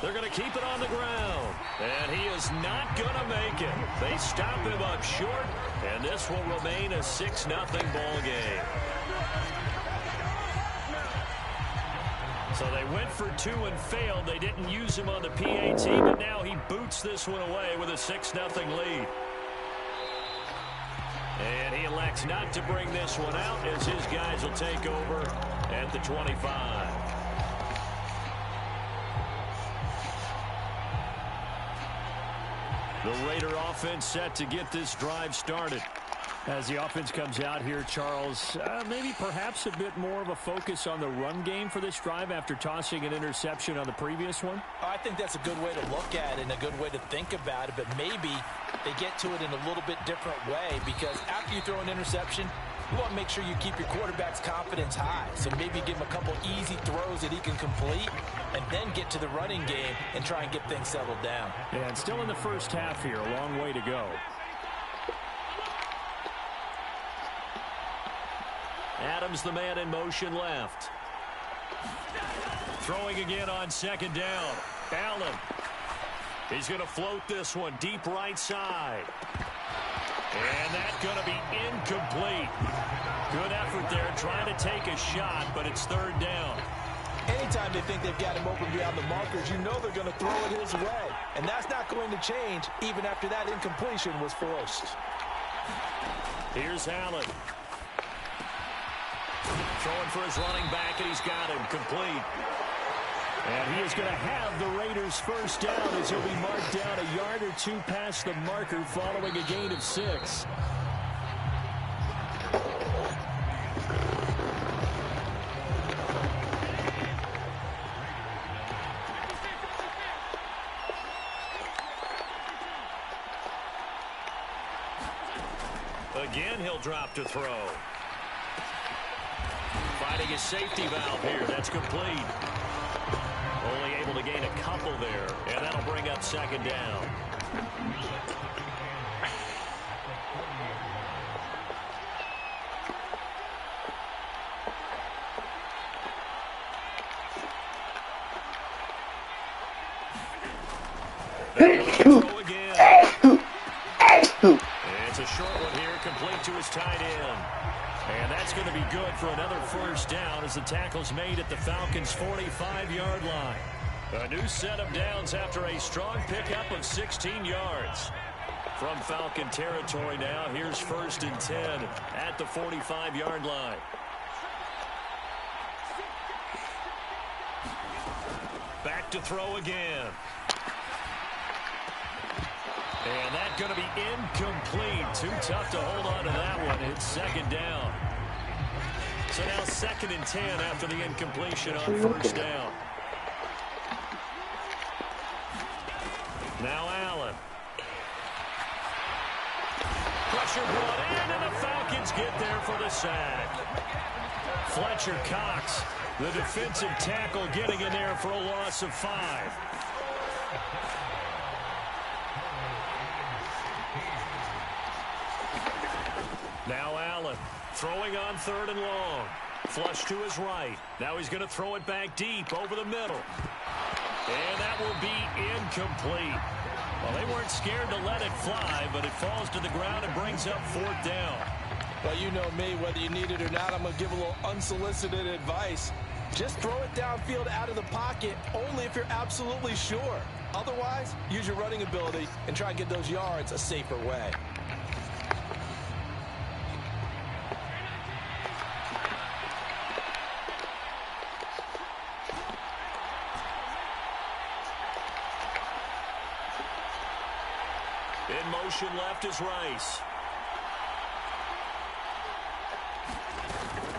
They're going to keep it on the ground. And he is not going to make it. They stop him up short, and this will remain a 6-0 ball game. So they went for 2 and failed. They didn't use him on the PAT, but now he boots this one away with a 6-0 lead. And he elects not to bring this one out as his guys will take over at the 25. The Raider offense set to get this drive started. As the offense comes out here, Charles, maybe perhaps a bit more of a focus on the run game for this drive after tossing an interception on the previous one? I think that's a good way to look at it and a good way to think about it, but maybe they get to it in a little bit different way because after you throw an interception, you want to make sure you keep your quarterback's confidence high. So maybe give him a couple easy throws that he can complete and then get to the running game and try and get things settled down. Yeah, and still in the first half here, a long way to go. Adams, the man in motion left. Throwing again on 2nd down. Allen. He's going to float this one deep right side. And that's going to be incomplete. Good effort there trying to take a shot, but it's 3rd down. Anytime they think they've got him open beyond the markers, you know they're going to throw it his way. And that's not going to change even after that incompletion was forced. Here's Allen. Throwing for his running back, and he's got him complete. And he is going to have the Raiders' first down as he'll be marked down a yard or 2 past the marker following a gain of 6. Again, he'll drop to throw. Finding a safety valve here. That's complete. Only able to gain a couple there, and that'll bring up 2nd down. Throw again. It's a short one to his tight end. And that's going to be good for another first down as the tackle's made at the Falcons' 45-yard line. A new set of downs after a strong pickup of 16 yards. From Falcon territory now, here's 1st and 10 at the 45-yard line. Back to throw again. And that's going to be incomplete. Too tough to hold on to that one. It's 2nd down. So now 2nd and 10 after the incompletion on 1st down. Now Allen. Pressure brought in, and the Falcons get there for the sack. Fletcher Cox, the defensive tackle, getting in there for a loss of 5. Now Allen, throwing on 3rd and long. Flush to his right. Now he's going to throw it back deep over the middle. And that will be incomplete. Well, they weren't scared to let it fly, but it falls to the ground and brings up 4th down. Well, you know me, whether you need it or not, I'm going to give a little unsolicited advice. Just throw it downfield out of the pocket only if you're absolutely sure. Otherwise, use your running ability and try and get those yards a safer way. In motion left is Rice.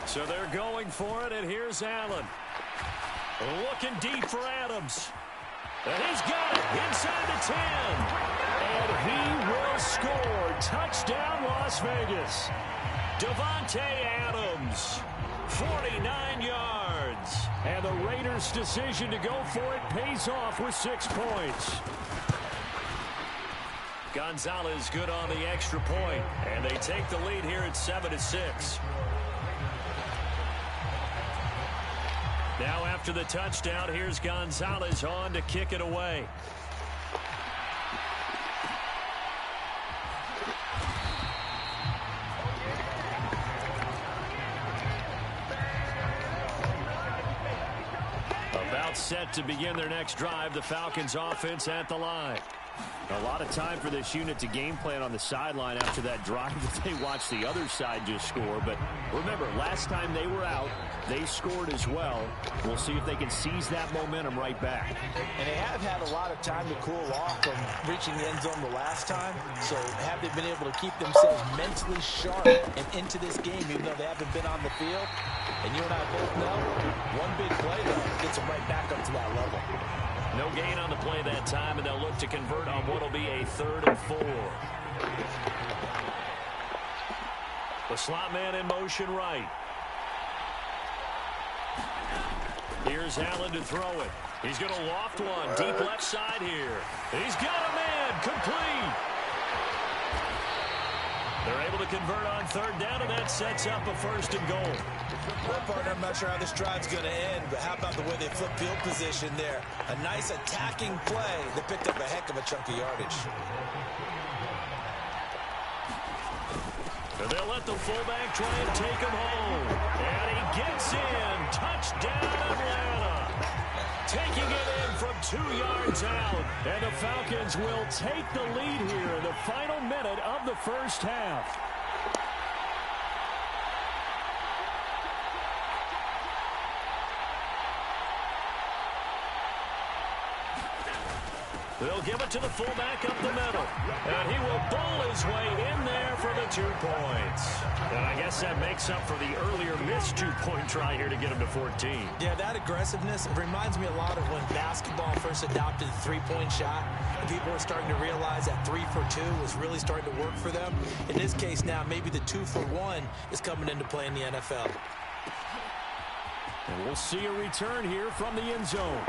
So they're going for it, and here's Allen. Looking deep for Adams. And he's got it inside the 10. And he will score. Touchdown, Las Vegas. Devontae Adams, 49 yards. And the Raiders' decision to go for it pays off with 6 points. Gonzalez good on the extra point, and they take the lead here at 7-6. Now after the touchdown, here's Gonzalez on to kick it away. About set to begin their next drive, the Falcons offense at the line. A lot of time for this unit to game plan on the sideline after that drive that they watched the other side just score. But remember, last time they were out, they scored as well. We'll see if they can seize that momentum right back. And they have had a lot of time to cool off from reaching the end zone the last time. So have they been able to keep themselves mentally sharp and into this game, even though they haven't been on the field? And you and I both know, one big play, though, gets them right back up to that level. No gain on the play that time, and they'll look to convert on what will be a 3rd and 4. The slot man in motion right. Here's Allen to throw it. He's going to loft one deep left side here. He's got a man complete. They're able to convert on 3rd down, and that sets up a 1st and goal. Well, partner, I'm not sure how this drive's going to end, but how about the way they flip field position there? A nice attacking play that picked up a heck of a chunk of yardage. And they'll let the fullback try and take him home. And he gets in. Touchdown, Atlanta. Taking it in from 2 yards out. And the Falcons will take the lead here in the final minute of the first half. They'll give it to the fullback up the middle. And he will bowl his way in there for the 2 points. And I guess that makes up for the earlier missed 2-point try here to get him to 14. Yeah, that aggressiveness, it reminds me a lot of when basketball first adopted the 3-point shot. And people were starting to realize that 3 for 2 was really starting to work for them. In this case now, maybe the 2 for 1 is coming into play in the NFL. And we'll see a return here from the end zone.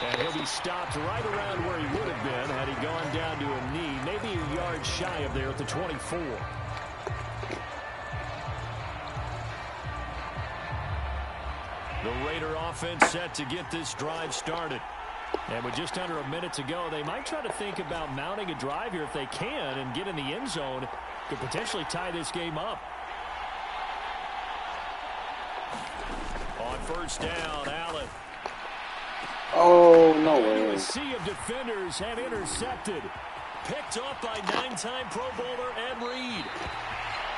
And he'll be stopped right around where he would have been had he gone down to a knee, maybe a yard shy of there at the 24. The Raider offense set to get this drive started. And with just under a minute to go, they might try to think about mounting a drive here if they can and get in the end zone could potentially tie this game up. On first down, Allen. Oh, no way. A sea of defenders have intercepted. Picked off by 9-time Pro Bowler Ed Reed.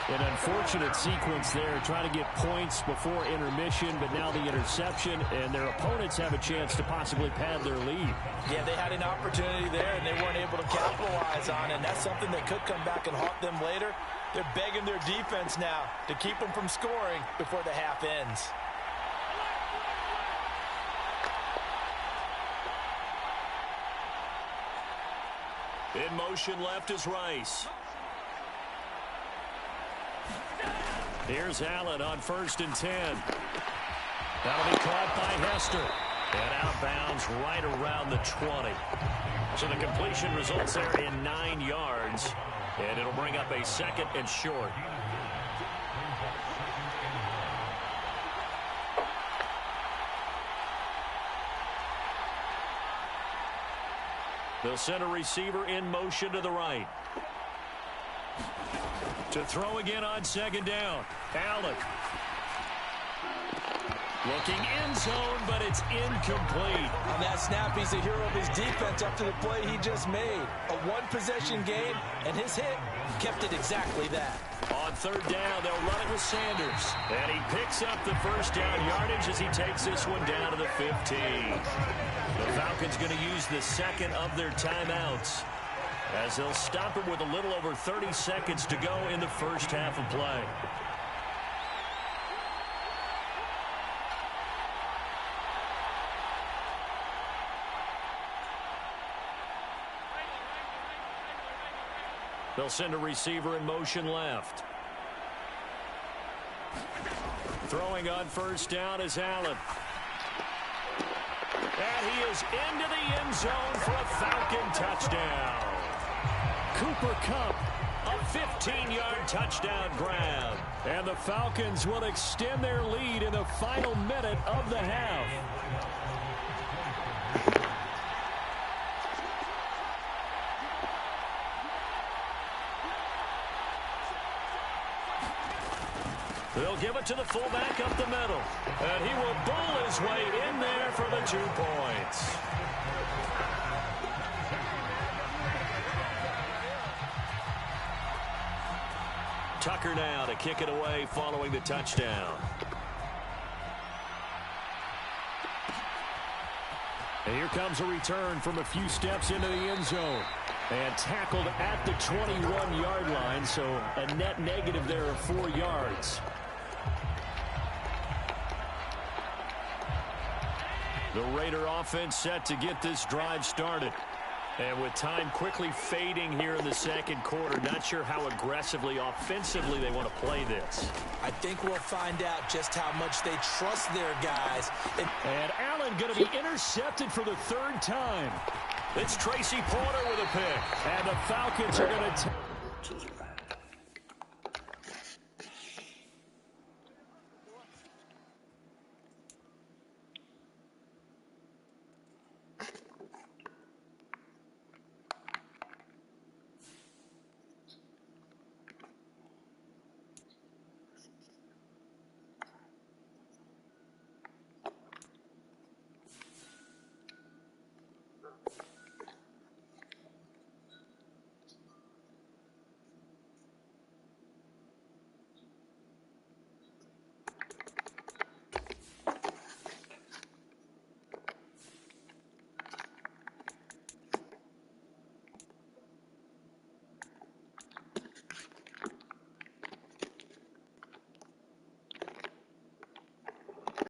An unfortunate sequence there, trying to get points before intermission, but now the interception, and their opponents have a chance to possibly pad their lead. Yeah, they had an opportunity there, and they weren't able to capitalize on it, and that's something that could come back and haunt them later. They're begging their defense now to keep them from scoring before the half ends. In motion left is Rice. Here's Allen on 1st and 10. That'll be caught by Hester. And out of bounds right around the 20. So the completion results there in 9 yards. And it'll bring up a 2nd and short. They'll send a receiver in motion to the right. To throw again on 2nd down. Allen. Looking end zone, but it's incomplete. On that snap, he's a hero of his defense up to the play he just made. A one-possession game, and his hit kept it exactly that. On 3rd down, they'll run it with Sanders. And he picks up the first down yardage as he takes this one down to the 15. The Falcons going to use the 2nd of their timeouts, as they'll stop it with a little over 30 seconds to go in the first half of play. They'll send a receiver in motion left. Throwing on 1st down is Allen. And he is into the end zone for a Falcon touchdown. Cooper Kupp, a 15-yard touchdown grab. And the Falcons will extend their lead in the final minute of the half. They'll give it to the fullback up the middle. And he will bull his way in there for the 2 points. Tucker now to kick it away following the touchdown. And here comes a return from a few steps into the end zone. And tackled at the 21-yard line, so a net negative there of 4 yards. The Raider offense set to get this drive started. And with time quickly fading here in the 2nd quarter, not sure how aggressively, offensively they want to play this. I think we'll find out just how much they trust their guys. And Allen going to be intercepted for the 3rd time. It's Tracy Porter with a pick. And the Falcons are going to...